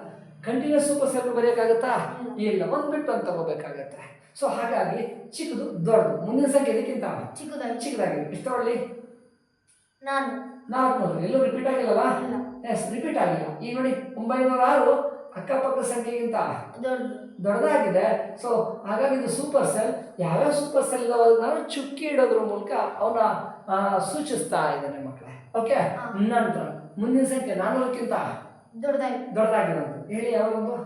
ಕಂಟಿನ್ಯೂಸ್ ಸೂಪರ್ ಸೆಲ್ ಬರೆಯೋಕ್ಕಾಗತ್ತಾ? ಇಲ್ಲ, ಒಂದು ಬಿಟ್ಟು ಒಂದು ತಗೋಬೇಕಾಗತ್ತೆ. ಸೊ ಹಾಗಾಗಿ ಚಿಕ್ಕದು ದೊಡ್ಡದು, ಮುಂದಿನ ಸಂಖ್ಯೆ ಇದಕ್ಕಿಂತ ಚಿಕ್ಕದಾಗಿದೆ. ಎಷ್ಟು ತಗೊಳ್ಳಿ? 400. ಎಲ್ಲೂ ರಿಪೀಟ್ ಆಗಿಲ್ಲಲ್ಲ? ಎಸ್, ರಿಪೀಟ್ ಆಗಿಲ್ಲ. ಈಗ ನೋಡಿ, 906 ಅಕ್ಕಪಕ್ಕ ಸಂಖ್ಯೆಗಿಂತ ದೊಡ್ಡದಾಗಿದೆ. ಸೊ ಹಾಗಾಗಿ ಇದು ಸೂಪರ್ ಸೆಲ್. ಯಾವ್ಯಾವ ಸೂಪರ್ ಸೆಲ್ ಇದಾವೆ ನಾವು ಚುಕ್ಕಿ ಇಡೋದ್ರ ಮೂಲಕ ಅವನ್ನ ಸೂಚಿಸ್ತಾ ಇದ್ದಾನೆ ಮಕ್ಕಳೇ. ಓಕೆ, ನಂತರ ಮುಂದಿನ ಸಂಖ್ಯೆ 400ಕ್ಕಿಂತ ದೊಡ್ಡದಾಗಿದೆ ಅಂತ ಹೇಳಿ. ಯಾವಾಗೊಂದು?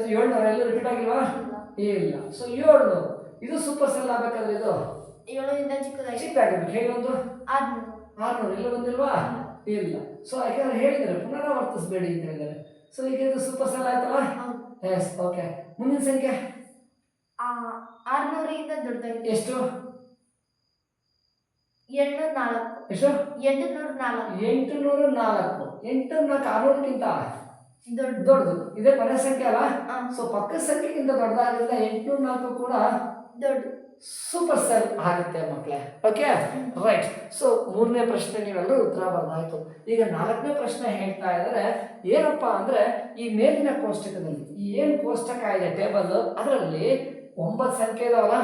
700. ಎಲ್ಲೂ ರಿಪೀಟ್ ಆಗಿಲ್ವಾ? ಇಲ್ಲ. ಸೊ 700 ಇದು ಸೂಪರ್ ಸೆಲ್ ಆಗ್ಬೇಕಾದ್ರೆ ಇದು 7ರಿಂದ ಚಿಕ್ಕದಾಗಿರ್ಬೇಕು. ಹೇಳಿ ಒಂದು 600. ಎಲ್ಲೂ ಬಂದಿಲ್ವಾ? ಇಲ್ಲ. ಸೊ ಯಾಕಂದ್ರೆ ಹೇಳಿದ್ದಾರೆ ಪುನರಾವರ್ತಿಸಬೇಡಿ ಅಂತ ಹೇಳಿದ್ದಾರೆ. ಸೊ ಈಗ ಇದು ಸೂಪರ್ ಸೆಲ್ ಆಯ್ತಲ್ಲ? Yes, okay. ಮುಂದಿನ ಸಂಖ್ಯೆ 600ರಿಂದ ದೊಡ್ಡದಾಗಿದೆ. ಎಷ್ಟು? 804. ಎಷ್ಟು? 804. 804. 600ಕ್ಕಿಂತ ದೊಡ್ಡದು. ಇದೇ ಕೊನೆ ಸಂಖ್ಯೆ ಅಲ್ಲ? ಸೊ ಪಕ್ಕದ ಸಂಖ್ಯೆಗಿಂತ ದೊಡ್ಡದಾಗಿಲ್ಲ. 804 ಕೂಡ ದೊಡ್ಡ ಸೂಪರ್ ಸೆಲ್ ಆಗುತ್ತೆ ಮಕ್ಕಳೇ. Okay, right. ಸೊ 3ನೇ ಪ್ರಶ್ನೆ ನೀವೆಲ್ಲರೂ ಉತ್ತರ ಬರದಾಯ್ತು. ಈಗ 4ನೇ ಪ್ರಶ್ನೆ ಹೇಳ್ತಾ ಇದ್ದಾರೆ ಏನಪ್ಪ ಅಂದ್ರೆ, ಈ ಮೇಲಿನ ಕೋಷ್ಟಕದಲ್ಲಿ ಏನು ಕೋಷ್ಟಕ ಇದೆ ಟೇಬಲ್, ಅದರಲ್ಲಿ 9 ಸಂಖ್ಯೆ ಇದಾವಲ್ಲ,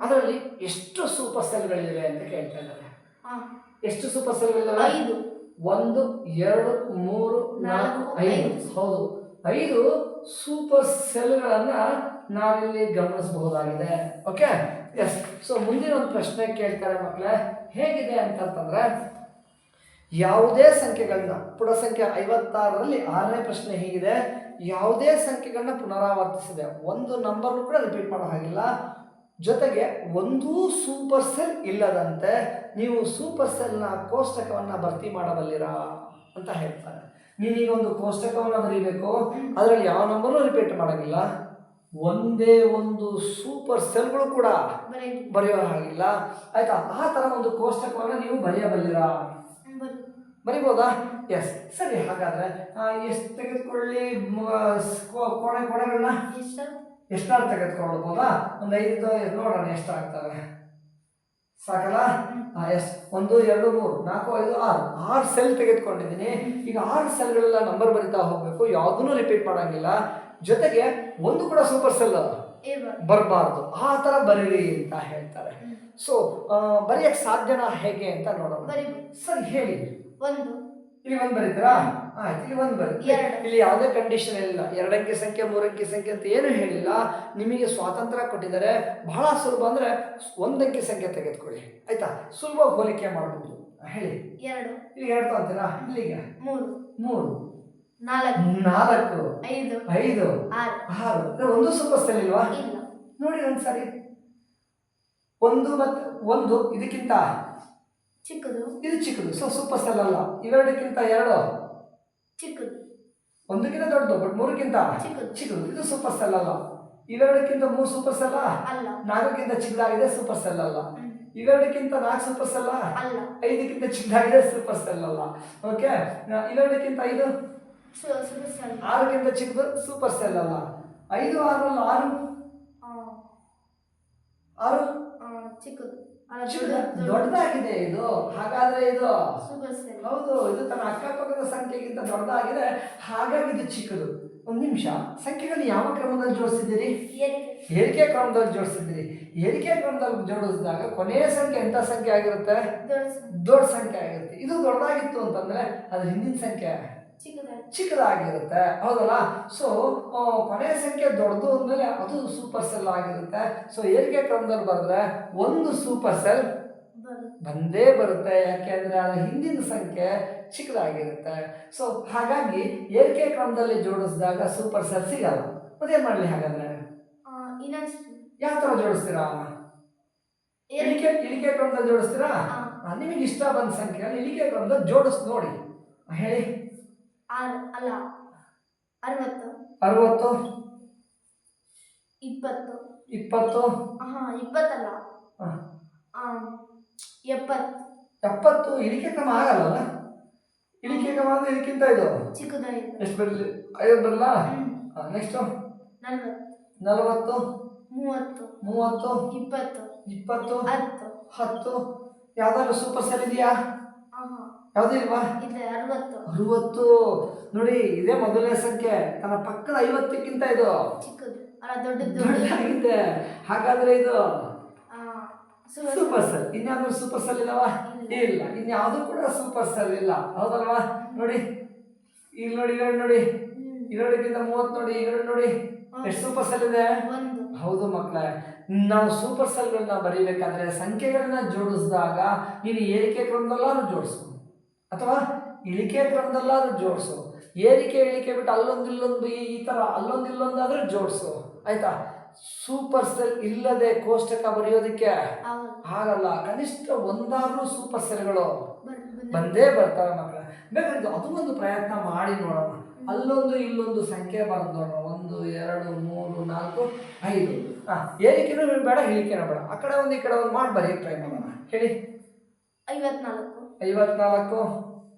ಅದರಲ್ಲಿ ಎಷ್ಟು ಸೂಪರ್ ಸೆಲ್ಗಳಿವೆ ಅಂತ ಕೇಳ್ತಾ ಇದ್ದಾರೆ. ಎಷ್ಟು ಸೂಪರ್ ಸೆಲ್ಗಳಿದಾವೆ? 5. 1 2 3 4 5. ಹೌದು, 5 ಸೂಪರ್ ಸೆಲ್ಗಳನ್ನ ನಾವಿಲ್ಲಿ ಗಮನಿಸಬಹುದಾಗಿದೆ. Okay, S. ಸೊ ಮುಂದಿನ ಒಂದು ಪ್ರಶ್ನೆ ಕೇಳ್ತಾರೆ ಮಕ್ಕಳೇ, ಹೇಗಿದೆ ಅಂತಂತಂದ್ರೆ, ಯಾವುದೇ ಸಂಖ್ಯೆಗಳನ್ನ ಪುಟ ಸಂಖ್ಯೆ 56ರಲ್ಲಿ 6ನೇ ಪ್ರಶ್ನೆ ಹೀಗಿದೆ. ಯಾವುದೇ ಸಂಖ್ಯೆಗಳನ್ನ ಪುನರಾವರ್ತಿಸಿದೆ, ಒಂದು ನಂಬರ್ ಕೂಡ ರಿಪೀಟ್ ಮಾಡೋ ಹಾಗಿಲ್ಲ, ಜೊತೆಗೆ ಒಂದೂ ಸೂಪರ್ ಸೆಲ್ ಇಲ್ಲದಂತೆ ನೀವು ಸೂಪರ್ ಸೆಲ್ನ ಕೋಷ್ಟಕವನ್ನು ಭರ್ತಿ ಮಾಡಬಲ್ಲಿರಾ ಅಂತ ಹೇಳ್ತಾರೆ. ನೀನೀಗ ಒಂದು ಕೋಷ್ಟಕವನ್ನು ಬರೀಬೇಕು, ಅದರಲ್ಲಿ ಯಾವ ನಂಬರು ರಿಪೀಟ್ ಮಾಡೋಂಗಿಲ್ಲ, ಒಂದೇ ಒಂದು ಸೂಪರ್ ಸೆಲ್ಗಳು ಕೂಡ ಬರೆಯೋ ಹಾಗಿಲ್ಲ, ಆಯ್ತಾ? ಆ ಥರ ಒಂದು ಕೋಷ್ಟಕವನ್ನು ನೀವು ಬರೆಯಬಲ್ಲಿರಾ? ಬರಿಬೋದಾ? ಎಸ್, ಸರಿ. ಹಾಗಾದ್ರೆ ಎಷ್ಟು ತೆಗೆದುಕೊಳ್ಳಿ ಕೋಣೆಗಳನ್ನ? ಎಷ್ಟಾರು ತೆಗೆದುಕೊಳ್ಬೋದಾ? ಒಂದು 5 ನೋಡೋಣ ಎಷ್ಟಾಗ್ತವೆ. ಸಾಕಲ್ಲ? ಎಸ್, 1 2 3 4 5 6 ಸೆಲ್ ತೆಗೆದುಕೊಂಡಿದ್ದೀನಿ. ಈಗ 6 ಸೆಲ್ಗಳೆಲ್ಲ ನಂಬರ್ ಬರಿತಾ ಹೋಗ್ಬೇಕು, ಯಾವುದನ್ನು ರಿಪೀಟ್ ಮಾಡೋಂಗಿಲ್ಲ, ಜೊತೆಗೆ ಒಂದು ಕೂಡ ಸೂಪರ್ ಸೆಲ್ ಬರಬಾರ್ದು, ಆ ಥರ ಬರೀರಿ ಅಂತ ಹೇಳ್ತಾರೆ. ಸೊ ಬರೆಯಕ್ಕೆ ಸಾಧ್ಯನಾ ಹೇಗೆ ಅಂತ ನೋಡೋಣ. ಸರಿ, ಹೇಳಿ. ಇಲ್ಲಿ 1 ಬರೀತೀರಾ? ಆಯ್ತು, ಇಲ್ಲಿ 1 ಬರೀ. ಇಲ್ಲಿ ಯಾವುದೇ ಕಂಡೀಷನ್ ಇಲ್ಲ, 2 ಅಂಕಿ ಸಂಖ್ಯೆ 3 ಅಂಕಿ ಸಂಖ್ಯೆ ಅಂತ ಏನು ಹೇಳಿಲ್ಲ, ನಿಮಗೆ ಸ್ವಾತಂತ್ರ್ಯ ಕೊಟ್ಟಿದ್ದಾರೆ. ಬಹಳ ಸುಲಭ ಅಂದರೆ 1 ಅಂಕಿ ಸಂಖ್ಯೆ ತೆಗೆದುಕೊಳ್ಳಿ, ಆಯ್ತಾ? ಸುಲಭ ಹೋಲಿಕೆ ಮಾಡ್ಬೋದು. ಹೇಳಿ. ಇಲ್ಲಿ 2 ಅಂತೀರಾ? ಇಲ್ಲಿಗೆ 3 4 5 6 ಒಂದು ಸೂಪರ್ ಸೆಲ್ ಇಲ್ವಾ? ನೋಡಿ ಒಂದ್ಸರಿ. 1 ಮತ್ತು 1 ಇದಕ್ಕಿಂತ ಚಿಕ್ಕದು, ಇದು ಚಿಕ್ಕದು, ಸೊ ಸೂಪರ್ ಸೆಲ್ ಅಲ್ಲ. ಇವೆರಡಕ್ಕಿಂತ 2 ಚಿಕ್ಕದು, 1ಕ್ಕಿಂತ ದೊಡ್ಡದು ಬಟ್ 3ಕ್ಕಿಂತ ಚಿಕ್ಕದು, ಇದು ಸೂಪರ್ ಸೆಲ್ ಅಲ್ಲ. ಇವೆರಡಕ್ಕಿಂತ 3 ಸೂಪರ್ ಸೆಲ್ ಅಲ್ಲ, 4ಕ್ಕಿಂತ ಚಿಕ್ಕದಾಗಿದೆ, ಸೂಪರ್ ಸೆಲ್ ಅಲ್ಲ. ಇವೆರಡಕ್ಕಿಂತ 4 ಸೂಪರ್ ಸೆಲ್ ಅಲ್ಲ, 5ಕ್ಕಿಂತ ಚಿಕ್ಕದಾಗಿದೆ, ಸೂಪರ್ ಸೆಲ್ ಅಲ್ಲ. ಓಕೆ, ಇವೆರಡಕ್ಕಿಂತ 5 6ಕ್ಕಿಂತ ಚಿಕ್ಕದು, ಸೂಪರ್ ಸೆಲ್ ಅಲ್ಲ. 5 6 6 ಚಿಕ್ಕದು, ದೊಡ್ಡದಾಗಿದೆ ಇದು. ಹಾಗಾದ್ರೆ ಇದು ಹೌದು, ಇದು ತನ್ನ ಅಕ್ಕಪಕ್ಕದ ಸಂಖ್ಯೆಗಿಂತ ದೊಡ್ಡದಾಗಿದೆ, ಹಾಗಾಗಿ ಇದು ಚಿಕ್ಕದು. ಒಂದು ನಿಮಿಷ, ಸಂಖ್ಯೆಗಳು ಯಾವ ಕ್ರಮದಲ್ಲಿ ಜೋಡಿಸಿದ್ದೀರಿ? ಏರಿಕೆ ಕ್ರಮದಲ್ಲಿ ಜೋಡಿಸಿದ್ದೀರಿ. ಏರಿಕೆ ಕ್ರಮದಲ್ಲಿ ಜೋಡಿಸಿದಾಗ ಕೊನೆಯ ಸಂಖ್ಯೆ ಎಂಥ ಸಂಖ್ಯೆ ಆಗಿರುತ್ತೆ? ದೊಡ್ಡ ಸಂಖ್ಯೆ ಆಗಿರುತ್ತೆ. ಇದು ದೊಡ್ಡದಾಗಿತ್ತು ಅಂತಂದ್ರೆ ಅದ್ರ ಹಿಂದಿನ ಸಂಖ್ಯೆ ಚಿಕ್ಕದಾಗಿರುತ್ತೆ, ಹೌದಲ್ಲ? ಸೊ ಕೊನೆಯ ಸಂಖ್ಯೆ ದೊಡ್ಡದು ಅಂದಮೇಲೆ ಅದು ಸೂಪರ್ ಸೆಲ್ ಆಗಿರುತ್ತೆ. ಸೊ ಏರಿಕೆ ಕ್ರಮದಲ್ಲಿ ಬರೆದ್ರೆ ಒಂದು ಸೂಪರ್ ಸೆಲ್ ಬಂದೇ ಬರುತ್ತೆ, ಯಾಕೆಂದ್ರೆ ಅದ್ರ ಹಿಂದಿನ ಸಂಖ್ಯೆ ಚಿಕ್ಕದಾಗಿರುತ್ತೆ. ಸೊ ಹಾಗಾಗಿ ಏರಿಕೆ ಕ್ರಮದಲ್ಲಿ ಜೋಡಿಸಿದಾಗ ಸೂಪರ್ ಸೆಲ್ ಸಿಗಲ್ಲ. ಅದೇನ್ ಮಾಡಲಿ ಹಾಗಾದ್ರೆ? ಯಾವ ಥರ ಜೋಡಿಸ್ತೀರಾ? ಇಳಿಕೆ ಕ್ರಮದಲ್ಲಿ ಜೋಡಿಸ್ತೀರಾ? ನಿಮಗೆ ಇಷ್ಟ ಬಂದ ಸಂಖ್ಯೆ ಇಳಿಕೆ ಕ್ರಮದಲ್ಲಿ ಜೋಡಿಸ್ ನೋಡಿ. ಹೇಳಿ. 60 60 20 20 20 ಅಲ್ಲ 70 ಇಳಿಕೆ ಕ್ರಮ ಆಗಲ್ಲ. ಇಳಿಕೆ ಕ್ರಮ ಅಂದ್ರೆ ಇದಕ್ಕಿಂತ ಇದು ಚಿಕ್ಕದಾಗಿದೆ. ಎಷ್ಟು ಬರಲಿ? 5 ಬರಲ್ಲ. ನೆಕ್ಸ್ಟ್ 40 30 20 20 10 ಯಾವ್ದಾದ್ರು ಸೂಪರ್ ಸೆಲ್ ಇದೆಯಾ? ಯಾವ್ದು ಇಲ್ವಾ? 60 ನೋಡಿ, ಇದೇ ಮೊದಲನೇ ಸಂಖ್ಯೆ, ತನ್ನ ಪಕ್ಕದ 50ಕ್ಕಿಂತ ಇದು ದೊಡ್ಡದಾಗಿದೆ. ಹಾಗಾದ್ರೆ ಇದು ಸೂಪರ್ ಸೆಲ್. ಇನ್ಯಾವ್ದು ಸೂಪರ್ ಸೆಲ್ ಇಲ್ಲವಾ? ಇಲ್ಲ, ಇನ್ಯಾವುದು ಕೂಡ ಸೂಪರ್ ಸೆಲ್ ಇಲ್ಲ, ಹೌದಲ್ವಾ? ನೋಡಿ, ಈಗ ನೋಡಿ, ಇವೆರಡು ನೋಡಿ, ಇವೆರಡಕ್ಕಿಂತ 30 ನೋಡಿ, ಇವೆರಡು ನೋಡಿ, ಎಷ್ಟು ಸೂಪರ್ ಸೆಲ್ ಇದೆ? ಹೌದು ಮಕ್ಕಳೇ, ನಾವು ಸೂಪರ್ ಸೆಲ್ಗಳನ್ನ ಬರೀಬೇಕಾದ್ರೆ ಸಂಖ್ಯೆಗಳನ್ನ ಜೋಡಿಸಿದಾಗ ನೀನು ಏರಿಕೆ ಕ್ರಮದಲ್ಲಾದ್ರೂ ಜೋಡಿಸು ಅಥವಾ ಇಳಿಕೆ ಕ್ರಮದಲ್ಲಾದ್ರೂ ಜೋಡಿಸು. ಏರಿಕೆ ಇಳಿಕೆ ಬಿಟ್ಟು ಅಲ್ಲೊಂದಿಲ್ಲೊಂದು ಈ ಥರ ಅಲ್ಲೊಂದಿಲ್ಲೊಂದಾದ್ರೂ ಜೋಡಿಸು, ಆಯ್ತಾ? ಸೂಪರ್ ಸೆಲ್ ಇಲ್ಲದೆ ಕೋಷ್ಟಕ ಬರೆಯೋದಕ್ಕೆ ಆಗಲ್ಲ. ಕನಿಷ್ಠ ಒಂದಾದ್ರೂ ಸೂಪರ್ ಸೆಲ್ಗಳು ಬಂದೇ ಬರ್ತವೆ ಮಕ್ಕಳೇ. ಬೇಕಾದ್ರೆ ಅದು ಒಂದು ಪ್ರಯತ್ನ ಮಾಡಿ ನೋಡೋಣ. ಅಲ್ಲೊಂದು ಇಲ್ಲೊಂದು ಸಂಖ್ಯೆ ಬರೆದು ನೋಡೋಣ. 1 2 3 4 5. ಏರಿಕೆನೂ ಬೇಡ, ಇಳಿಕೆನೂ ಬೇಡ, ಆ ಕಡೆ ಒಂದು ಈ ಕಡೆ ಒಂದು ಮಾಡಿ ಬರೆಯಕ್ಕೆ ಟ್ರೈ ಮಾಡೋಣ. ಹೇಳಿ. 54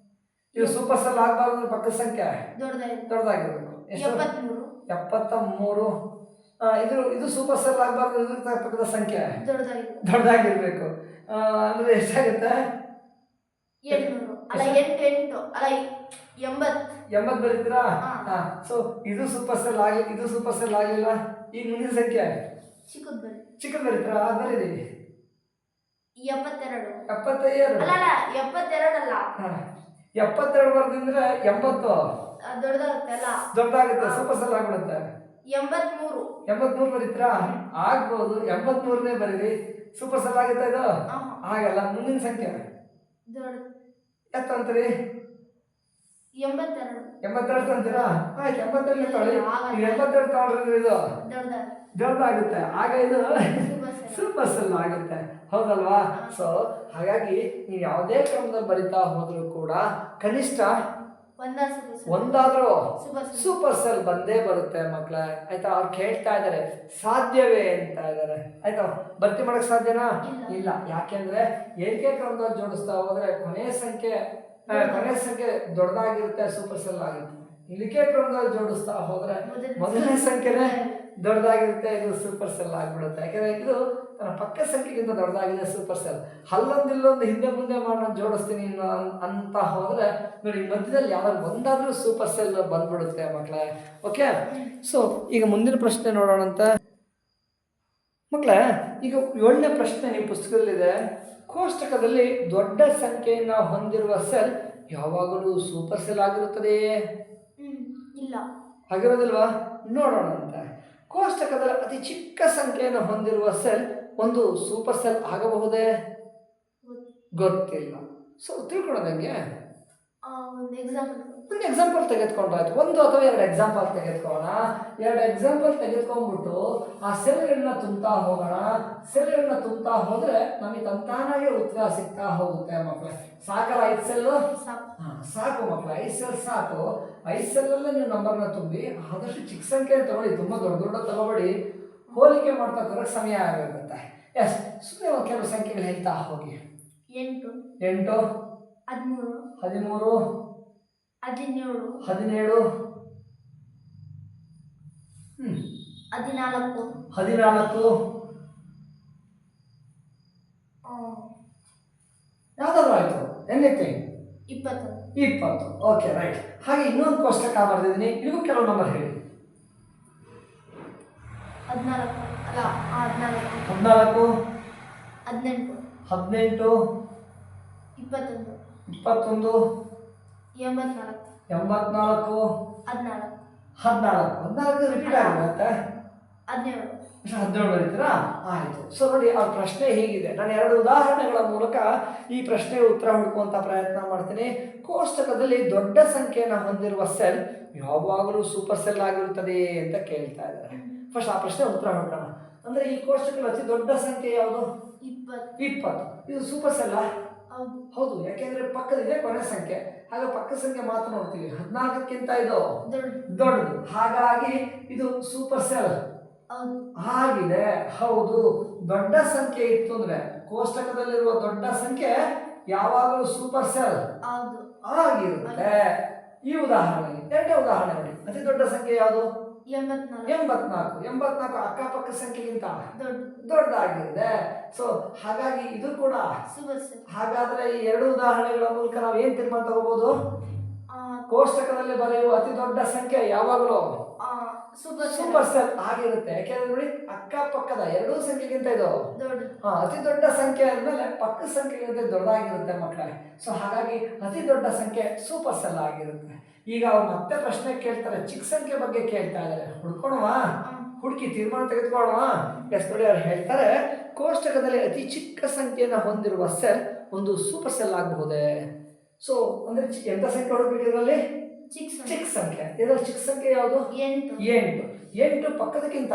ಇದು ಸೂಪರ್ ಸೆಲ್ ಆಗಬಾರ್ದು, ಪಕ್ಕದ ಸಂಖ್ಯೆ ದೊಡ್ಡದಾಗಿರ್ಬೇಕು. ಎಷ್ಟು? 73. ಇದು ಸೂಪರ್ ಸೆಲ್ ಆಗಬಾರ್ದು, ಇದ್ರ ಪಕ್ಕದ ಸಂಖ್ಯೆ ದೊಡ್ಡದಾಗಿರ್ಬೇಕು. ಅಂದ್ರೆ ಎಷ್ಟಾಗುತ್ತೆ? 80 ಬರೀತೀರಾ? ಸೊ ಇದು ಸೂಪರ್ ಸೆಲ್ ಆಗಲಿ, ಇದು ಸೂಪರ್ ಸೆಲ್ ಆಗಲಿಲ್ಲ. ಈಗ ಮುಂದಿನ ಸಂಖ್ಯೆ ಚಿಕ್ಕದು ಬರೀತೀರಾ? ಬರೀರಿ. 72 ಬರ್ದಿಂದ್ರೆ 80 ದೊಡ್ಡದಾಗುತ್ತೆ, ಸೂಪರ್ ಸೆಲ್ ಆಗ್ಬಿಡುತ್ತೆ. 83 ಬರೀತೀರಾ? ಆಗ್ಬೋದು, 83ನೇ ಬರೀರಿ. ಸೂಪರ್ ಸೆಲ್ ಆಗುತ್ತೆ ಇದು? ಆಗಲ್ಲ. ಮುಂದಿನ ಸಂಖ್ಯೆ ಎತ್ತ ಅಂತೀರಿ? 82. 82 ಅಂತೀರಾ? ಆಯ್ತು, 82 ತೊಗೊಳ್ಳಿ. ಈಗ 82 ತಗೊಂಡ್ರೆ ಇದು ದೊಡ್ಡದಾಗುತ್ತೆ, ಆಗ ಇದು ಸೂಪರ್ ಸೆಲ್ ಆಗುತ್ತೆ, ಹೌದಲ್ವಾ? ಸೊ ಹಾಗಾಗಿ ನೀವು ಯಾವುದೇ ಕ್ರಮದಲ್ಲಿ ಬರಿತಾ ಹೋದ್ರೂ ಕೂಡ ಕನಿಷ್ಠ ಒಂದಾದ್ರೂ ಸೂಪರ್ ಸೆಲ್ ಬಂದೇ ಬರುತ್ತೆ ಮಕ್ಕಳೇ, ಆಯ್ತಾ? ಅವ್ರು ಕೇಳ್ತಾ ಇದ್ದಾರೆ ಸಾಧ್ಯವೇ ಅಂತ ಇದ್ದಾರೆ, ಆಯ್ತಾ? ಭರ್ತಿ ಮಾಡಕ್ ಸಾಧ್ಯನಾ? ಇಲ್ಲ. ಯಾಕೆಂದ್ರೆ ಏರಿಕೆ ಕ್ರಮದಲ್ಲಿ ಜೋಡಿಸ್ತಾ ಹೋದ್ರೆ ಕೊನೆಯ ಸಂಖ್ಯೆ ದೊಡ್ಡದಾಗಿರುತ್ತೆ, ಸೂಪರ್ ಸೆಲ್ ಆಗುತ್ತೆ. ಇಳಿಕೆ ಕ್ರಮದಲ್ಲಿ ಜೋಡಿಸ್ತಾ ಹೋದ್ರೆ ಮೊದಲನೇ ಸಂಖ್ಯೆನೇ ದೊಡ್ಡದಾಗಿರುತ್ತೆ, ಇದು ಸೂಪರ್ ಸೆಲ್ ಆಗಿಬಿಡುತ್ತೆ. ಯಾಕೆಂದ್ರೆ ಇದು ತನ್ನ ಪಕ್ಕ ಸಂಖ್ಯೆಗಿಂತ ದೊಡ್ಡದಾಗಿದೆ ಸೂಪರ್ ಸೆಲ್. ಅಲ್ಲೊಂದಿಲ್ಲೊಂದು ಹಿಂದೆ ಮುಂದೆ ಮಾಡಿ ನಾನು ಜೋಡಿಸ್ತೀನಿ ಅಂತ ಹೋದ್ರೆ ನೋಡಿ, ಮಧ್ಯದಲ್ಲಿ ಯಾವಾಗ ಒಂದಾದ್ರೂ ಸೂಪರ್ ಸೆಲ್ ಬಂದ್ಬಿಡುತ್ತೆ ಮಕ್ಕಳೇ. ಓಕೆ, ಸೊ ಈಗ ಮುಂದಿನ ಪ್ರಶ್ನೆ ನೋಡೋಣಂತ ಮಕ್ಕಳೇ. ಈಗ 7ನೇ ಪ್ರಶ್ನೆ ನಿಮ್ಮ ಪುಸ್ತಕದಲ್ಲಿದೆ. ಕೋಷ್ಟಕದಲ್ಲಿ ದೊಡ್ಡ ಸಂಖ್ಯೆಯನ್ನು ಹೊಂದಿರುವ ಸೆಲ್ ಯಾವಾಗಲೂ ಸೂಪರ್ ಸೆಲ್ ಆಗಿರುತ್ತದೆಯೇ? ಇಲ್ಲ, ಆಗಿರೋದಿಲ್ವಾ? ನೋಡೋಣಂತೆ. ಕೋಷ್ಟಕದಲ್ಲಿ ಅತಿ ಚಿಕ್ಕ ಸಂಖ್ಯೆಯನ್ನು ಹೊಂದಿರುವ ಸೆಲ್ ಒಂದು ಸೂಪರ್ ಸೆಲ್ ಆಗಬಹುದೇ? ಗೊತ್ತಿಲ್ಲ. ಸೊ ತಿಳ್ಕೊಳ್ಳೋದಂಗೆ ಒಂದು ಎಕ್ಸಾಂಪಲ್ ತೆಗೆದುಕೊಂಡ್ರಾಯ್ತು. ಒಂದು ಅಥವಾ 2 ಎಕ್ಸಾಂಪಲ್ ತೆಗೆದುಕೋಣ. 2 ಎಕ್ಸಾಂಪಲ್ ತೆಗೆದುಕೊಂಡ್ಬಿಟ್ಟು ಆ ಸೆಲ್ಗಳನ್ನ ತುಂಬ್ತಾ ಹೋಗೋಣ. ಸೆಲ್ಗಳನ್ನ ತುಂಬ್ತಾ ಹೋದ್ರೆ ನಮಗೆ ತಂತಾನಾಗೆ ಉತ್ತರ ಸಿಗ್ತಾ ಹೋಗುತ್ತೆ ಮಕ್ಕಳೇ. ಸಾಕಲ್ಲ 5 ಸೆಲ್ಲು? ಸಾಕು ಮಕ್ಕಳೇ, 5 ಸೆಲ್ ಸಾಕು. 5 ಸೆಲ್ಲಲ್ಲೇ ನೀವು ನಂಬರ್ನ ತುಂಬಿ ಆದಷ್ಟು ಚಿಕ್ಕ ಸಂಖ್ಯೆ ತಗೊಳ್ಳಿ, ತುಂಬ ದೊಡ್ಡ ತಗೋಬೇಡಿ. ಹೋಲಿಕೆ ಮಾಡ್ತಾ ಬರೋಕ್ಕೆ ಸಮಯ ಆಗಿರುತ್ತೆ. ಎಸ್, ಸುಮ್ಮನೆ ಒಂದು ಕೆಲವು ಸಂಖ್ಯೆಗಳು ಹೇಳ್ತಾ ಹೋಗಿ. 8 13 17 17 14 ಯಾವ್ದಾದ್ರು ಆಯ್ತು. ಎನ್ನೈತೆ 20. Okay, right. ಹಾಗೆ ಇನ್ನೊಂದು ಕೋಷ್ಟಕ ಬರ್ದಿದ್ದೀನಿ, ಇವು ಕೆಲವು ನಂಬರ್ ಹೇಳಿ. 14 18 21 21 84 14 ರಿಪೀಟ್ ಆಗಿರುತ್ತೆ. 17 ಬರೀತೀರಾ? ಆಯಿತು. ಸೊ ನೋಡಿ, ಆ ಪ್ರಶ್ನೆ ಹೀಗಿದೆ. ನಾನು 2 ಉದಾಹರಣೆಗಳ ಮೂಲಕ ಈ ಪ್ರಶ್ನೆಗೆ ಉತ್ತರ ಹುಡುಕುವಂಥ ಪ್ರಯತ್ನ ಮಾಡ್ತೀನಿ. ಕೋಷ್ಟಕದಲ್ಲಿ ದೊಡ್ಡ ಸಂಖ್ಯೆಯನ್ನು ಹೊಂದಿರುವ ಸೆಲ್ ಯಾವಾಗಲೂ ಸೂಪರ್ ಸೆಲ್ ಆಗಿರುತ್ತದೆ ಅಂತ ಕೇಳ್ತಾ ಇದ್ದಾರೆ. ಫಸ್ಟ್ ಆ ಪ್ರಶ್ನೆ ಉತ್ತರ ಹುಡುಕೋಣ. ಅಂದರೆ ಈ ಕೋಷ್ಟಕದಲ್ಲಿ ಅತಿ ದೊಡ್ಡ ಸಂಖ್ಯೆ ಯಾವುದು? 20. ಇದು ಸೂಪರ್ ಸೆಲ್ಲ? ಹೌದು. ಯಾಕೆಂದ್ರೆ ಪಕ್ಕದಿದೆ ಕೊನೆ ಸಂಖ್ಯೆ, ಹಾಗೆ ಪಕ್ಕ ಸಂಖ್ಯೆ ಮಾತ್ರ ನೋಡ್ತೀವಿ. 14ಕ್ಕಿಂತ ಇದು ದೊಡ್ಡದು, ಹಾಗಾಗಿ ಇದು ಸೂಪರ್ ಸೆಲ್ ಆಗಿದೆ. ಹೌದು, ದೊಡ್ಡ ಸಂಖ್ಯೆ ಇತ್ತು ಅಂದ್ರೆ ಕೋಷ್ಟಕದಲ್ಲಿರುವ ದೊಡ್ಡ ಸಂಖ್ಯೆ ಯಾವಾಗಲೂ ಸೂಪರ್ ಸೆಲ್ ಆಗಿರುತ್ತೆ. ಈ ಉದಾಹರಣೆ. 2ನೇ ಉದಾಹರಣೆ ನೋಡಿ. ಅತಿ ದೊಡ್ಡ ಸಂಖ್ಯೆ ಯಾವುದು? 84 ಅಕ್ಕಪಕ್ಕ ಸಂಖ್ಯೆಗಿಂತ ದೊಡ್ಡದಾಗಿದೆ. ಸೊ ಹಾಗಾಗಿ ಇದು ಕೂಡ ಹಾಗಾದ್ರೆ ಈ 2 ಉದಾಹರಣೆಗಳ ಮೂಲಕ ನಾವು ಏನ್ ತೀರ್ಮಾನ ತಗೋಬಹುದು? ಕೋಷ್ಟಕದಲ್ಲಿ ಬರೆಯುವ ಅತಿ ದೊಡ್ಡ ಸಂಖ್ಯೆ ಯಾವಾಗಲೂ ಸೂಪರ್ ಸೆಲ್ ಆಗಿರುತ್ತೆ. ಯಾಕೆಂದ್ರೆ ನೋಡಿ, ಅಕ್ಕಪಕ್ಕದ 2 ಸಂಖ್ಯೆಗಿಂತ ಇದು ಅತಿ ದೊಡ್ಡ ಸಂಖ್ಯೆ ಆದ್ಮೇಲೆ ಪಕ್ಕ ಸಂಖ್ಯೆಗಿಂತ ದೊಡ್ಡದಾಗಿರುತ್ತೆ ಮಕ್ಕಳೇ. ಸೊ ಹಾಗಾಗಿ ಅತಿ ದೊಡ್ಡ ಸಂಖ್ಯೆ ಸೂಪರ್ ಸೆಲ್ ಆಗಿರುತ್ತೆ. ಈಗ ಅವ್ರು ಮತ್ತೆ ಪ್ರಶ್ನೆ ಕೇಳ್ತಾರೆ, ಚಿಕ್ಕ ಸಂಖ್ಯೆ ಬಗ್ಗೆ ಕೇಳ್ತಾ ಇದ್ದಾರೆ. ಹುಡ್ಕೊಣವಾ? ಹುಡುಕಿ ತೀರ್ಮಾನ ತೆಗೆದುಕೊಳ್ಳೋಣ. ಎಸ್ ನೋಡಿ, ಅವ್ರು ಹೇಳ್ತಾರೆ ಕೋಷ್ಟಕದಲ್ಲಿ ಅತಿ ಚಿಕ್ಕ ಸಂಖ್ಯೆಯನ್ನು ಹೊಂದಿರುವ ಸೆಲ್ ಒಂದು ಸೂಪರ್ ಸೆಲ್ ಆಗಬಹುದೇ? ಸೊ ಅಂದ್ರೆ ಎಂತ ಸಂಖ್ಯೆ ಹುಡುಕ್ಬೇಕು ಇದರಲ್ಲಿ? ಚಿಕ್ಕ ಸಂಖ್ಯೆ. ಇದರಲ್ಲಿ ಚಿಕ್ಕ ಸಂಖ್ಯೆ ಯಾವುದು? 8 ಪಕ್ಕದಕ್ಕಿಂತ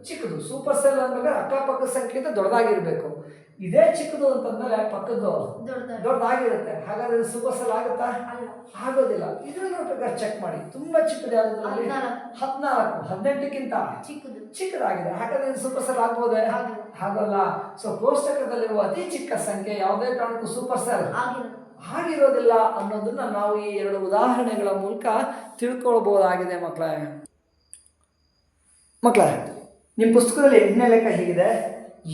ಚಿಕ್ಕದು. ಸೂಪರ್ ಸೆಲ್ ಅಂದಾಗ ಅಕ್ಕಪಕ್ಕದ ಸಂಖ್ಯೆಗಿಂತ ದೊಡ್ಡದಾಗಿರ್ಬೇಕು. ಇದೇ ಚಿಕ್ಕದು ಅಂತಂದ್ರೆ ಪಕ್ಕದ್ದು ದೊಡ್ಡದಾಗಿರುತ್ತೆ. ಹಾಗಾದ್ರೆ ಸೂಪರ್ ಸೆಲ್ ಆಗುತ್ತಾ? ಆಗೋದಿಲ್ಲ. ಇದನ್ನ ಬೇಕಾದ್ರೆ ಚೆಕ್ ಮಾಡಿ. ತುಂಬಾ ಚಿಕ್ಕದು ಯಾವ್ದ್ರಲ್ಲಿ? 14. 18ಕ್ಕಿಂತ ಚಿಕ್ಕದಾಗಿದೆ. ಹಾಗಾದ್ರೆ ಸೂಪರ್ ಸೆಲ್ ಆಗ್ಬೋದೇ? ಹಾಗಲ್ಲ. ಸೊ ಕೋಷ್ಟಕದಲ್ಲಿರುವ ಅತಿ ಚಿಕ್ಕ ಸಂಖ್ಯೆ ಯಾವುದೇ ಕಾರಣಕ್ಕೂ ಸೂಪರ್ ಸೆಲ್ ಆಗಿರೋದಿಲ್ಲ ಅನ್ನೋದನ್ನ ನಾವು ಈ 2 ಉದಾಹರಣೆಗಳ ಮೂಲಕ ತಿಳ್ಕೊಳ್ಬಹುದಾಗಿದೆ ಮಕ್ಕಳೇ. ನಿಮ್ಮ ಪುಸ್ತಕದಲ್ಲಿ 8ನೇ ಲೆಕ್ಕ ಹೀಗಿದೆ.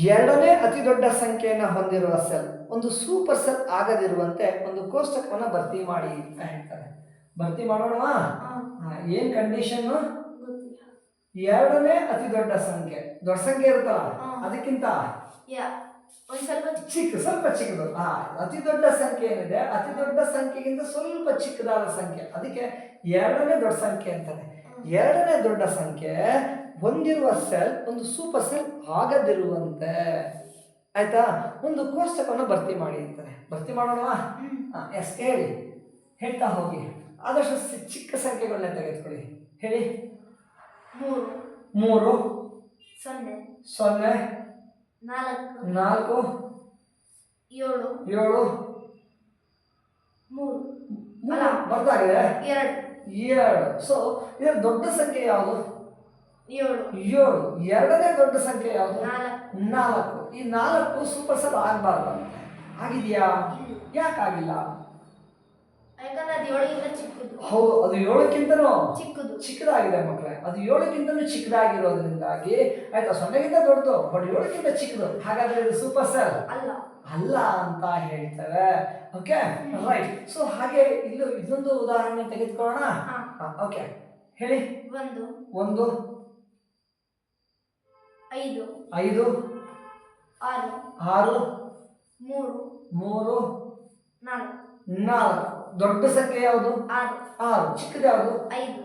2ನೇ ಅತಿ ದೊಡ್ಡ ಸಂಖ್ಯೆಯನ್ನು ಹೊಂದಿರುವ ಸೆಲ್ ಒಂದು ಸೂಪರ್ ಸೆಲ್ ಆಗದಿರುವಂತೆ ಒಂದು ಕೋಷ್ಟಕವನ್ನು ಭರ್ತಿ ಮಾಡಿ ಅಂತ ಹೇಳ್ತಾರೆ. ಭರ್ತಿ ಮಾಡೋಣವಾ? ಏನ್ ಕಂಡೀಷನ್? 2ನೇ ಅತಿ ದೊಡ್ಡ ಸಂಖ್ಯೆ, ದೊಡ್ಡ ಸಂಖ್ಯೆ ಇರುತ್ತಲ್ಲ ಅದಕ್ಕಿಂತ ಸ್ವಲ್ಪ ಚಿಕ್ಕದು. ಅತಿ ದೊಡ್ಡ ಸಂಖ್ಯೆ ಏನಿದೆ, ಅತಿ ದೊಡ್ಡ ಸಂಖ್ಯೆಗಿಂತ ಸ್ವಲ್ಪ ಚಿಕ್ಕದಾದ ಸಂಖ್ಯೆ, ಅದಕ್ಕೆ 2ನೇ ದೊಡ್ಡ ಸಂಖ್ಯೆ ಅಂತಾನೆ. 2ನೇ ದೊಡ್ಡ ಸಂಖ್ಯೆ ಹೊಂದಿರುವ ಸೆಲ್ ಒಂದು ಸೂಪರ್ ಸೆಲ್ ಆಗದಿರುವಂತೆ ಆಯ್ತಾ? ಒಂದು ಕೋಷ್ಟಕವನ್ನು ಭರ್ತಿ ಮಾಡಿ ಅಂತಾರೆ. ಭರ್ತಿ ಮಾಡೋಣವಾ? ಎಸ್, ಹೇಳಿ, ಹೇಳ್ತಾ ಹೋಗಿ. ಆದಷ್ಟು ಚಿಕ್ಕ ಸಂಖ್ಯೆಗಳನ್ನ ತೆಗೆದುಕೊಳ್ಳಿ. ಹೇಳಿ. 3 0 0 4 7 7 3 ಬರ್ತಾಗಿದೆ 2. ಸೊ ಇದರ ದೊಡ್ಡ ಸಂಖ್ಯೆ ಯಾವುದು? 7. ಎರಡನೇ ದೊಡ್ಡ ಸಂಖ್ಯೆ ಯಾವುದು? 4. ಈ 4 ಸೂಪರ್ ಸೆಲ್ ಆಗಬಾರ್ದು. ಆಗಿದೆಯಾ? ಯಾಕಾಗಿಲ್ಲ? ಯಾಕಂದ್ರೆ ಅದು 7ಗಿಂತ ಚಿಕ್ಕದು. ಹೌದು, ಅದು 7ಕ್ಕಿಂತನೂ ಚಿಕ್ಕದಾಗಿದೆ ಮಕ್ಕಳೇ. ಅದು 7ಕ್ಕಿಂತನೂ ಚಿಕ್ಕದಾಗಿರೋದ್ರಿಂದಾಗಿ ಆಯ್ತಾ, 0ಗಿಂತ ದೊಡ್ಡದು ಬಟ್ 7ಕ್ಕಿಂತ ಚಿಕ್ಕದು. ಹಾಗಾದ್ರೆ ಇದು ಸೂಪರ್ ಸೆಲ್ ಅಲ್ಲ ಅಂತ ಹೇಳ್ತಾರೆ. Okay, right. ಸೊ ಹಾಗೆ ಇಲ್ಲೂ ಇದೊಂದು ಉದಾಹರಣೆ ತೆಗೆದುಕೊಳ್ಳೋಣ. ಓಕೆ, ಹೇಳಿ. 1 1 5 5 6 3 3 4. ದೊಡ್ಡ ಸಂಖ್ಯೆ ಯಾವುದು? 6. ಚಿಕ್ಕದು ಯಾವುದು?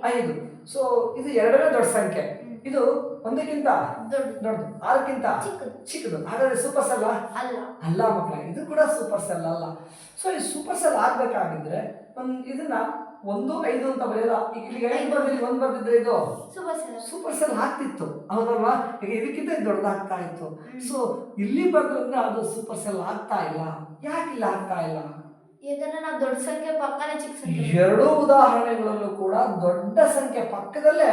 5. ಸೊ ಇದು ಎರಡನೇ ದೊಡ್ಡ ಸಂಖ್ಯೆ. ಇದು 1ಕ್ಕಿಂತ ದೊಡ್ಡದು, 6ಕ್ಕಿಂತ ಚಿಕ್ಕದು. ಹಾಗಾದ್ರೆ ಸೂಪರ್ ಸೆಲ್ ಅಲ್ಲ ಮಕ್ಕಳೇ, ಇದು ಕೂಡ ಸೂಪರ್ ಸೆಲ್ ಅಲ್ಲ. ಸೊ ಈ ಸೂಪರ್ ಸೆಲ್ ಆಗ್ಬೇಕಾಗಿದ್ರೆ ಇದನ್ನ 1 5 ಅಂತ ಬರೆಯೋದ. ಇಲ್ಲಿಗೆ 5 ಬರ್ದಿಲ್ಲಿ 1 ಬರ್ದಿದ್ರೆ ಇದು ಸೂಪರ್ ಸೆಲ್ ಆಗ್ತಿತ್ತು, ಹೌದಲ್ವಾ? ಈಗ ಇದಕ್ಕಿಂತ ದೊಡ್ಡದಾಗ್ತಾ ಇತ್ತು. ಸೊ ಇಲ್ಲಿ ಬರ್ದ್ರಿಂದ ಅದು ಸೂಪರ್ ಸೆಲ್ ಆಗ್ತಾ ಇಲ್ಲ. ಯಾಕಿಲ್ಲ ಆಗ್ತಾ ಇಲ್ಲ? ದೊಡ್ಡ ಸಂಖ್ಯೆ ಪಕ್ಕನೇ ಚಿಕ್ಕ ಸಂಖ್ಯೆ. ಎರಡೂ ಉದಾಹರಣೆಗಳಲ್ಲೂ ಕೂಡ ದೊಡ್ಡ ಸಂಖ್ಯೆ ಪಕ್ಕದಲ್ಲೇ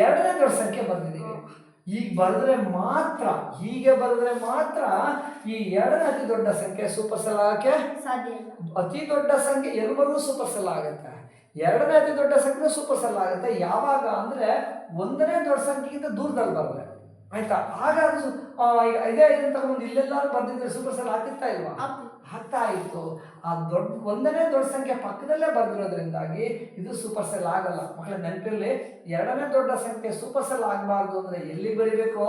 ಎರಡನೇ ದೊಡ್ಡ ಸಂಖ್ಯೆ ಬರ್ದಿದ್ದೀವಿ. ಈಗ ಬರೆದ್ರೆ ಮಾತ್ರ, ಹೀಗೆ ಬರೆದ್ರೆ ಮಾತ್ರ ಈ ಎರಡನೇ ಅತಿ ದೊಡ್ಡ ಸಂಖ್ಯೆ ಸೂಪರ್ ಸೆಲ್ ಆಗಕ್ಕೆ ಸಾಧ್ಯ. ಅತಿ ದೊಡ್ಡ ಸಂಖ್ಯೆ ಎಲ್ಲರಿಗೂ ಸೂಪರ್ ಸೆಲ್ ಆಗುತ್ತೆ. ಎರಡನೇ ಅತಿ ದೊಡ್ಡ ಸಂಖ್ಯೆ ಸೂಪರ್ ಸೆಲ್ ಆಗುತ್ತೆ. ಯಾವಾಗ ಅಂದ್ರೆ 1ನೇ ದೊಡ್ಡ ಸಂಖ್ಯೆಗಿಂತ ದೂರದಲ್ಲಿ ಬರಲ್ಲ, ಆಯ್ತಾ? ಆಗ ಅದು ಈಗ ಇದೇ ಇದನ್ನ ತಗೊಂಡು ಇಲ್ಲೆಲ್ಲಾರು ಬರ್ದಿದ್ರೆ ಸೂಪರ್ ಸೆಲ್ ಆಗ್ತಿತ್ತಾ ಇಲ್ವಾ? ಆಗ್ತಾ ಇತ್ತು. ಆ 1ನೇ ದೊಡ್ಡ ಸಂಖ್ಯೆ ಪಕ್ಕದಲ್ಲೇ ಬರ್ದಿರೋದ್ರಿಂದಾಗಿ ಇದು ಸೂಪರ್ ಸೆಲ್ ಆಗಲ್ಲ. ಮಕ್ಕಳ ನೆನಪಿರ್ಲಿ, ಎರಡನೇ ದೊಡ್ಡ ಸಂಖ್ಯೆ ಸೂಪರ್ ಸೆಲ್ ಆಗಬಾರ್ದು ಅಂದ್ರೆ ಎಲ್ಲಿ ಬರಿಬೇಕು?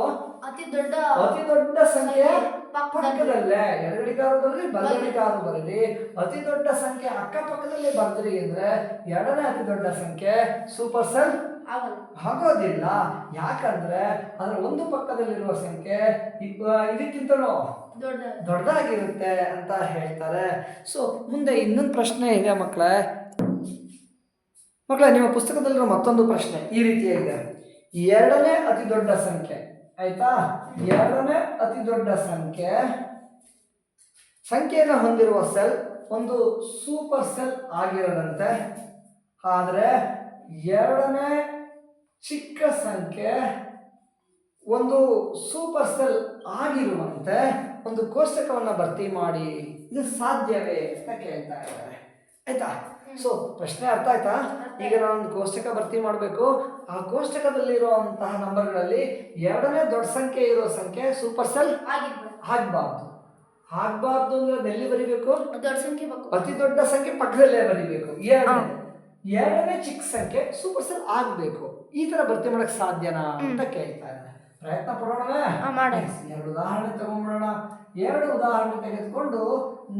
ಅತಿ ದೊಡ್ಡ ಸಂಖ್ಯೆ ಪಕ್ಕದಲ್ಲೇ. ಎಡಗಡಿಗಾರು ಬರಲಿ, ಬಲಗಡಿಗಾರು ಬರಲಿ, ಅತಿ ದೊಡ್ಡ ಸಂಖ್ಯೆ ಅಕ್ಕಪಕ್ಕದಲ್ಲೇ ಬರ್ದ್ರಿ ಅಂದ್ರೆ ಎರಡನೇ ಅತಿ ದೊಡ್ಡ ಸಂಖ್ಯೆ ಸೂಪರ್ ಸೆಲ್ ಆಗೋದಿಲ್ಲ. ಯಾಕಂದ್ರೆ ಅದರ ಒಂದು ಪಕ್ಕದಲ್ಲಿರುವ ಸಂಖ್ಯೆ ಇದಕ್ಕಿಂತಲೂ ದೊಡ್ಡದಾಗಿರುತ್ತೆ ಅಂತ ಹೇಳ್ತಾರೆ. ಸೊ ಮುಂದೆ ಇನ್ನೊಂದು ಪ್ರಶ್ನೆ ಇದೆ ಮಕ್ಕಳೇ. ನಿಮ್ಮ ಪುಸ್ತಕದಲ್ಲಿರೋ ಮತ್ತೊಂದು ಪ್ರಶ್ನೆ ಈ ರೀತಿಯಾಗಿದೆ. ಎರಡನೇ ಅತಿ ದೊಡ್ಡ ಸಂಖ್ಯೆ, ಆಯ್ತಾ? ಎರಡನೇ ಅತಿ ದೊಡ್ಡ ಸಂಖ್ಯೆಯನ್ನು ಹೊಂದಿರುವ ಸೆಲ್ ಒಂದು ಸೂಪರ್ ಸೆಲ್ ಆಗಿರದಂತೆ, ಆದರೆ ಎರಡನೇ ಚಿಕ್ಕ ಸಂಖ್ಯೆ ಒಂದು ಸೂಪರ್ ಸೆಲ್ ಆಗಿರುವಂತೆ ಒಂದು ಕೋಷ್ಟಕವನ್ನು ಭರ್ತಿ ಮಾಡಿ. ಇದು ಸಾಧ್ಯವೇ ಅಂತ ಕೇಳ್ತಾ ಇದ್ದಾರೆ, ಆಯ್ತಾ? ಸೊ ಪ್ರಶ್ನೆ ಅರ್ಥ ಆಯ್ತಾ? ಈಗ ನಾನೊಂದು ಕೋಷ್ಟಕ ಭರ್ತಿ ಮಾಡಬೇಕು. ಆ ಕೋಷ್ಟಕದಲ್ಲಿರುವಂತಹ ನಂಬರ್ಗಳಲ್ಲಿ ಎರಡನೇ ದೊಡ್ಡ ಸಂಖ್ಯೆ ಇರೋ ಸಂಖ್ಯೆ ಸೂಪರ್ ಸೆಲ್ ಆಗಬಾರ್ದು. ಅಂದ್ರೆ ಎಲ್ಲಿ ಬರಿಬೇಕು? ದೊಡ್ಡ ಸಂಖ್ಯೆ, ಅತಿ ದೊಡ್ಡ ಸಂಖ್ಯೆ ಪಕ್ಕದಲ್ಲೇ ಬರಿಬೇಕು. ಎರಡನೇ ಚಿಕ್ಕ ಸಂಖ್ಯೆ ಸೂಪರ್ ಸೆಲ್ ಆಗಬೇಕು. ಈ ತರ ಭರ್ತಿ ಮಾಡಕ್ ಸಾಧ್ಯನಾ ಅಂತ ಕೇಳ್ತಾ ಇದ್ದಾರೆ. ಪ್ರಯತ್ನ ಪಡೋಣವೇ? ಎರಡು ಉದಾಹರಣೆ ತಗೊಂಡ್ಬಿಡೋಣ. ಎರಡು ಉದಾಹರಣೆ ತೆಗೆದುಕೊಂಡು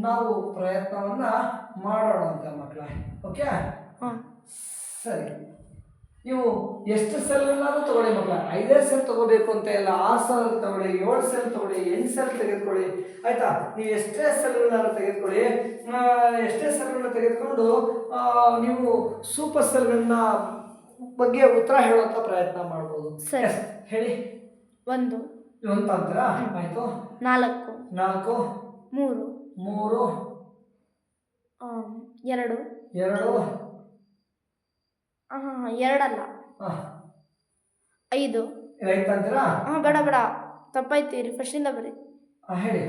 ನಾವು ಪ್ರಯತ್ನವನ್ನ ಮಾಡೋಣ ಅಂತ ಮಕ್ಕಳೇ. ಓಕೆ, ಸರಿ. ನೀವು ಎಷ್ಟು ಸೆಲ್ ಎಲ್ಲಾದ್ರೂ ತಗೊಳ್ಳಿ ಮಕ್ಕಳ. 5 ಸೆಲ್ ತಗೋಬೇಕು ಅಂತ ಇಲ್ಲ. 6 ಸೆಲ್ ತಗೊಳ್ಳಿ, 7 ಸೆಲ್ ತಗೊಳ್ಳಿ, 8 ಸೆಲ್ ತೆಗೆದುಕೊಳ್ಳಿ, ಆಯ್ತಾ? ನೀವು ಎಷ್ಟೇ ಸೆಲ್ಗಳನ್ನ ತೆಗೆದುಕೊಳ್ಳಿ. ಎಷ್ಟೇ ಸೆಲ್ಗಳನ್ನ ತೆಗೆದುಕೊಂಡು ನೀವು ಸೂಪರ್ ಸೆಲ್ಗಳನ್ನ ಬಗ್ಗೆ ಉತ್ತರ ಹೇಳುವಂತ ಪ್ರಯತ್ನ ಮಾಡ್ಬೋದು. ಹೇಳಿ. 1 ಅಂತೀರಾ? ಆಯ್ತು. 4 3 2 2 5 ಅಂತೀರಾ? ಬೇಡ ತಪ್ಪಾಯ್ತೀರಿ. ಫಸ್ಟಿಂದ ಬರೀ. ಹೇಳಿ.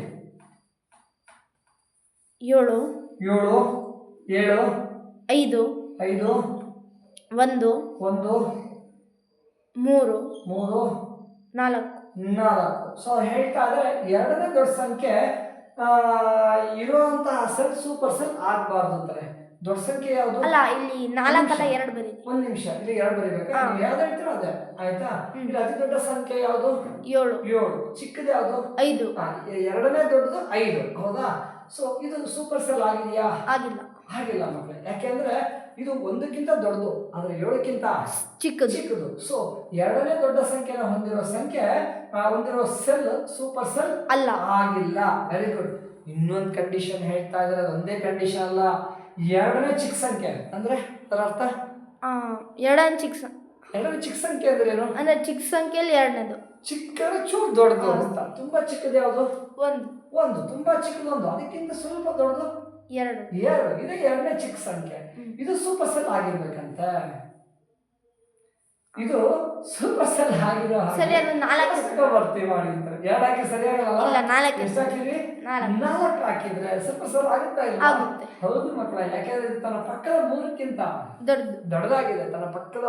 7 5 1 3 4. ಸೊ ಹೇಳ್ತಾ ಇದ್ರೆ ಎರಡನೇ ದೊಡ್ಡ ಸಂಖ್ಯೆ ಇರುವಂತಹ ಸೆಲ್ ಸೂಪರ್ ಸೆಲ್ ಆಗಬಾರ್ದು ಅಂತಾರೆ. ದೊಡ್ಡ ಸಂಖ್ಯೆ ಯಾವುದು? ಅಲ್ಲ, ಇಲ್ಲಿ 4 ಅಲ್ಲ 2 ಬರೀ. ಒಂದ್ ನಿಮಿಷ, ಇಲ್ಲಿ 2 ಬರೀಬೇಕಾ? ನೀವು ಯಾವ್ದು ಹೇಳ್ತೀರೋ ಅದೇ, ಆಯ್ತಾ? ಇಲ್ಲಿ ಅತಿ ದೊಡ್ಡ ಸಂಖ್ಯೆ ಯಾವುದು? 7. ಚಿಕ್ಕದು ಯಾವುದು? 5. ಎರಡನೇ ದೊಡ್ಡದು 5, ಹೌದಾ? ಸೊ ಇದು ಸೂಪರ್ ಸೆಲ್ ಆಗಿದೆಯಾ? ಆಗಿಲ್ಲ ಮಕ್ಕಳೇ. ಯಾಕೆಂದ್ರೆ ಇದು ಒಂದಕ್ಕಿಂತ ದೊಡ್ಡದು ಆದ್ರೆ 7ಕ್ಕಿಂತ ಚಿಕ್ಕದು. ಚಿಕ್ಕದು. ಸೊ ಎರಡನೇ ದೊಡ್ಡ ಸಂಖ್ಯೆನ ಹೊಂದಿರೋ ಹೊಂದಿರೋ ಸೆಲ್ ಸೂಪರ್ ಸೆಲ್ ಅಲ್ಲ. ಆಗಿಲ್ಲ. Very good. ಇನ್ನೊಂದು ಕಂಡೀಷನ್ ಹೇಳ್ತಾ ಇದ್ರೆ ಅದೊಂದೇ ಕಂಡೀಷನ್ ಅಲ್ಲ, ಎರಡನೇ ಚಿಕ್ಕ ಸಂಖ್ಯೆ ಅಂದ್ರೆ ಅದರ ಅರ್ಥ ಎರಡನೇ ಚಿಕ್ಕ ಸಂಖ್ಯೆ ಅಂದ್ರೆ ಏನು? ಅಂದ್ರೆ ಚಿಕ್ಕ ಸಂಖ್ಯೆಯಲ್ಲಿ ಎರಡನೇದು. ಚಿಕ್ಕದ ಚೂರು ದೊಡ್ಡದು ಅಂತ. ತುಂಬಾ ಚಿಕ್ಕದು ಯಾವುದು? ಒಂದು. ತುಂಬಾ ಚಿಕ್ಕದೊಂದು, ಅದಕ್ಕಿಂತ ಸ್ವಲ್ಪ ದೊಡ್ಡದು ಎರಡು. ಇದು ಎರಡನೇ ಚಿಕ್ಕ ಸಂಖ್ಯೆ. ಇದು ಸೂಪರ್ ಸೆಲ್ ಆಗಿರ್ಬೇಕಂತೆ. ಇದು ಸೂಪರ್ ಸೆಲ್ ಆಗಿರೋ ಸರಿ, ಅದು 4 ಭರ್ತಿ ಮಾಡಿರ್ತಾರೆ. 2 ಹಾಕಿ ಸರಿಯಾಗಲ್ಲ. ಇಲ್ಲ, 4 ಎಷ್ಟು ಹಾಕಿದ್ರಿ? 4 ಹಾಕಿದ್ರೆ ಸೂಪರ್ ಸೆಲ್ ಆಗುತ್ತಾ ಇಲ್ಲ? ಆಗುತ್ತೆ. ಹೌದು ಮಕ್ಕಳ, ಯಾಕೆಂದ್ರೆ ಇದು ತನ್ನ ಪಕ್ಕದ 3ಕ್ಕಿಂತ ದೊಡ್ಡದಾಗಿದೆ. ತನ್ನ ಪಕ್ಕದ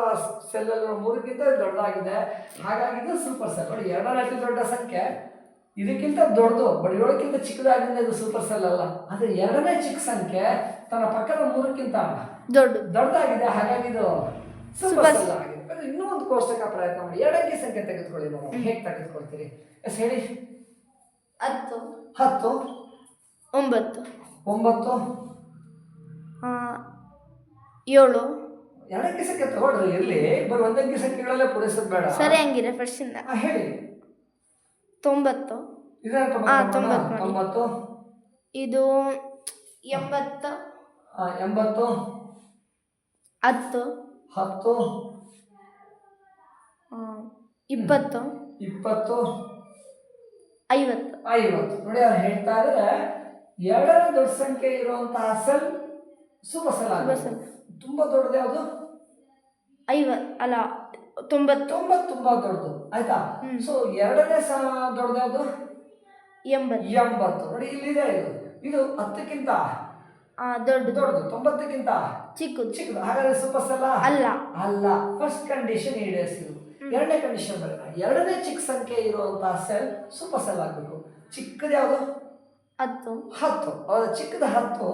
ಸೆಲ್ ಅಲ್ಲಿ 3ಕ್ಕಿಂತ ದೊಡ್ಡದಾಗಿದೆ. ಹಾಗಾಗಿ ಇದು ಸೂಪರ್ ಸೆಲ್. ನೋಡಿ, ಎರಡನೇ ಅತಿ ದೊಡ್ಡ ಸಂಖ್ಯೆ ಇದಕ್ಕಿಂತ ದೊಡ್ಡದು, ಬಟ್ 7ಕ್ಕಿಂತ ಚಿಕ್ಕದಾಗಿಂದ ಇದು ಸೂಪರ್ ಸೆಲ್ ಅಲ್ಲ. ಆದ್ರೆ ಎರಡನೇ ಚಿಕ್ಕ ಸಂಖ್ಯೆ ತನ್ನ ಪಕ್ಕದ 3ಕ್ಕಿಂತ ದೊಡ್ಡದಾಗಿದೆ. ಹಾಗಾಗಿ ಇದು ಸೂಪರ್ ಸೆಲ್ ಆಗಿದೆ. ಇನ್ನೂ ಒಂದು ಕೋಷ್ಟಕ ಪ್ರಯತ್ನ ಮಾಡಿ. 2 ಅಂಕಿ ಸಂಖ್ಯೆ ತೆಗೆದುಕೊಳ್ಳಿ. ನಾವು ಹೇಗೆ ತೆಗೆದುಕೊಳ್ತೀರಿ? ಎಸ್ ಹೇಳಿ. 10 9 9 7. 2 ಅಂಕಿ ಸಂಖ್ಯೆ ತಗೊಳ್ರಿ. ಇರ್ಲಿ, ಬರೀ 1 ಅಂಕಿ ಸಂಖ್ಯೆಗಳಲ್ಲೇ ಪೂರೈಸೋದು ಬೇಡ. ಸರಿ, ಹಂಗಿರ ಫಸ್ಟ್ ಇಂದ ಹೇಳಿ. 90. ಇದೆ 90. ಇದು 80. 80. 10 10. 20. 20. 50. ನೋಡಿ, ಅವ್ರು ಹೇಳ್ತಾ ಇದ್ರೆ ಎರಡನೇ ದೊಡ್ಡ ಸಂಖ್ಯೆ ಇರುವಂತಹ ಸೆಲ್ ಸೂಪರ್ ಸೆಲ್ ಆಗುತ್ತೆ. ತುಂಬಾ ದೊಡ್ಡದು ಯಾವುದು? 50 ಅಲ್ಲ 90. ತುಂಬಾ ದೊಡ್ಡದು. ಆಯ್ತಾ? ಸೊ ಎರಡನೇ ದೊಡ್ಡದು ಯಾವುದು? 80. ನೋಡಿ, ಇಲ್ಲಿದೆ. ಇದು 10ಕ್ಕಿಂತ ದೊಡ್ಡದು. 90ಕ್ಕಿಂತ ಚಿಕ್ಕದು. ಹಾಗಾದ್ರೆ ಸೂಪರ್ ಸೆಲ್ ಅಲ್ಲ. ಫಸ್ಟ್ ಕಂಡೀಷನ್ ಈಡೇರಿಸಿದ್ರು. ಎರಡನೇ ಕಂಡೀಷನ್ ಬರೋಣ. ಎರಡನೇ ಚಿಕ್ಕ ಸಂಖ್ಯೆ ಇರುವಂತಹ ಸೆಲ್ ಸೂಪರ್ ಸೆಲ್ ಆಗಬೇಕು. ಚಿಕ್ಕದು ಯಾವುದು? 10. ಹೌದಾ? ಚಿಕ್ಕದ 10.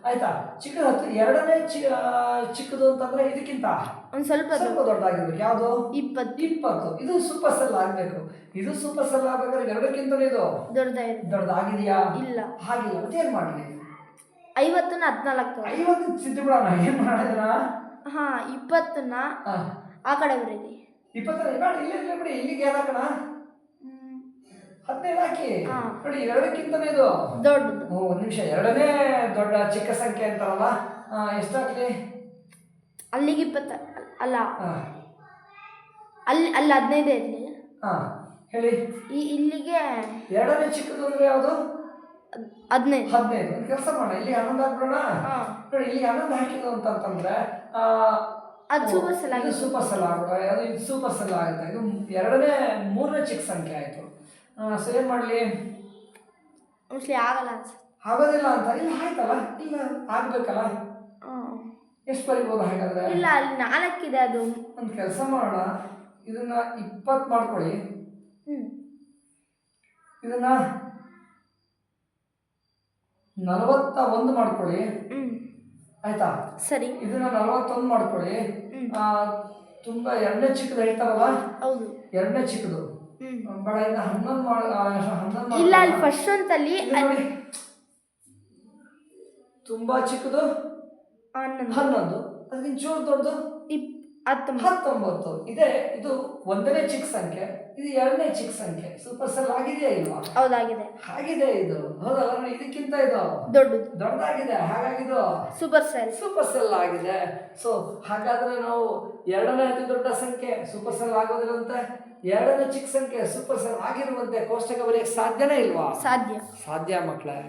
ಆಯ್ತಾ? ಚಿಕ್ಕದ 10. ಎರಡನೇ ಚಿಕ್ಕದು ಅಂತಂದ್ರೆ ಇದಕ್ಕಿಂತ ಸ್ವಲ್ಪ ದೊಡ್ಡದಾಗಿರ್ಬೇಕು. ಯಾವುದು? 20. ಇದು ಸೂಪರ್ ಸೆಲ್ ಆಗ್ಬೇಕು. ಇದು ಸೂಪರ್ ಸೆಲ್ ಆಗ್ಬೇಕಾದ್ರೆ ಎರಡಕ್ಕಿಂತ ಇದು ದೊಡ್ಡದಾಗಿದೆಯಾ? ಇಲ್ಲ. ಹಾಗಿಲ್ಲ. ಮತ್ತೆ ಏನ್ ಮಾಡ್ಲಿ? 50ನ 14. 50 ಸಿದ್ದು ಬಿಡೋಣ. ಏನ್ ಮಾಡಿದ್ರ? 20ನ ಆ ಕಡೆ ಬರೀರಿ. 20 ಬೇಡ, ಇಲ್ಲೇ ಬಿಡಿ. ಇಲ್ಲಿಗೆ ಏನ್ ಹಾಕೋಣ? 15 ಹಾಕಿ. ನೋಡಿ, ಎರಡಕ್ಕಿಂತ ಇದು ದೊಡ್ಡದು. ಒಂದು ನಿಮಿಷ. ಎರಡನೇ ದೊಡ್ಡ ಚಿಕ್ಕ ಸಂಖ್ಯೆ ಅಂತಾರಲ್ಲ, ಎಷ್ಟು ಹಾಕ್ಲಿ? ಅಲ್ಲಿಗೆ 20 ಅಲ್ಲ, ಅಲ್ಲಿ 15 ಇರಲಿ. ಹೇಳಿ. ಇಲ್ಲಿಗೆ ಎರಡನೇ ಚಿಕ್ಕದು ಅಂದ್ರೆ ಯಾವುದು? 15. ಒಂದು ಕೆಲಸ ಮಾಡೋಣ, ಇಲ್ಲಿ 11 ಹಾಕ್ಬಿಡೋಣ. ನೋಡಿ, ಇಲ್ಲಿ 11 ಹಾಕಿದ್ದು ಅಂತಂದ್ರೆ ಅದು ಸೂಪರ್ ಸೆಲ್ ಆಗಿದೆ. ಸೂಪರ್ ಸೆಲ್ ಆಗ್ಬಿಡ. ಅದು ಇದು ಸೂಪರ್ ಸೆಲ್ ಆಗುತ್ತೆ. ಇದು ಮೂರನೇ ಚಿಕ್ಕ ಸಂಖ್ಯೆ ಆಯ್ತು. ಸೊ ಏನ್ ಮಾಡ್ಲಿ? ಆಗಲ್ಲ ಆಗೋದಿಲ್ಲ ಅಂತ. ಇಲ್ಲ, ಆಯ್ತಲ್ಲ. ಇಲ್ಲ, ಆಗ್ಬೇಕಲ್ಲ. ಎಷ್ಟು ಬರಿಬೋದು ಹಾಗಾದ್ರೆ? ಇಲ್ಲ, ಅಲ್ಲಿ 4 ಇದೆ. ಅದು ಒಂದು ಕೆಲಸ ಮಾಡೋಣ. ಇದನ್ನ 20 ಮಾಡ್ಕೊಳ್ಳಿ. ಇದನ್ನ 41 ಮಾಡ್ಕೊಳ್ಳಿ. ಆಯ್ತಾ? ಸರಿ. ಇದನ್ನ 41 ಮಾಡ್ಕೊಳ್ಳಿ. ತುಂಬಾ ಎರಡನೇ ಚಿಕ್ಕದು ಹೇಳ್ತಾರಲ್ಲ, ಹೌದು, ಎರಡನೇ ಚಿಕ್ಕದು ಬೇಡ. ಇನ್ನು 11 ಇಲ್ಲ, ಅಲ್ಲಿ ಫಸ್ಟ್ ಅಂತಲ್ಲಿ ನೋಡಿ. ತುಂಬಾ ಚಿಕ್ಕದು 11. ಅದಕ್ಕಿಂತ ಚೂರು ದೊಡ್ಡದು 19 ಇದೆ. ಇದು ಒಂದನೇ ಚಿಕ್ಕ ಸಂಖ್ಯೆ, ಇದು ಎರಡನೇ ಚಿಕ್ಕ ಸಂಖ್ಯೆ. ಸೂಪರ್ ಸೆಲ್ ಆಗಿದೆಯಾ ಇಲ್ವಾ? ಹೌದಾಗಿದೆ. ಆಗಿದೆ. ಇದು ಹೌದಲ್ಲ? ಇದಕ್ಕಿಂತ ಇದು ದೊಡ್ಡದಾಗಿದೆ. ಹಾಗಾಗಿ ಇದು ಸೂಪರ್ ಸೆಲ್ ಆಗಿದೆ. ಸೊ ಹಾಗಾದ್ರೆ ನಾವು ಎರಡನೇ ಅತಿ ದೊಡ್ಡ ಸಂಖ್ಯೆ ಸೂಪರ್ ಸೆಲ್ ಆಗೋದಿಲ್ಲಂತೆ, ಎರಡನೇ ಚಿಕ್ಕ ಸಂಖ್ಯೆ ಸೂಪರ್ ಸೆಲ್ ಆಗಿರುವಂತೆ ಕೋಷ್ಟಕ ಬರೆಯಕ್ಕೆ ಸಾಧ್ಯನೇ ಇಲ್ವಾ? ಸಾಧ್ಯ ಮಕ್ಕಳೇ.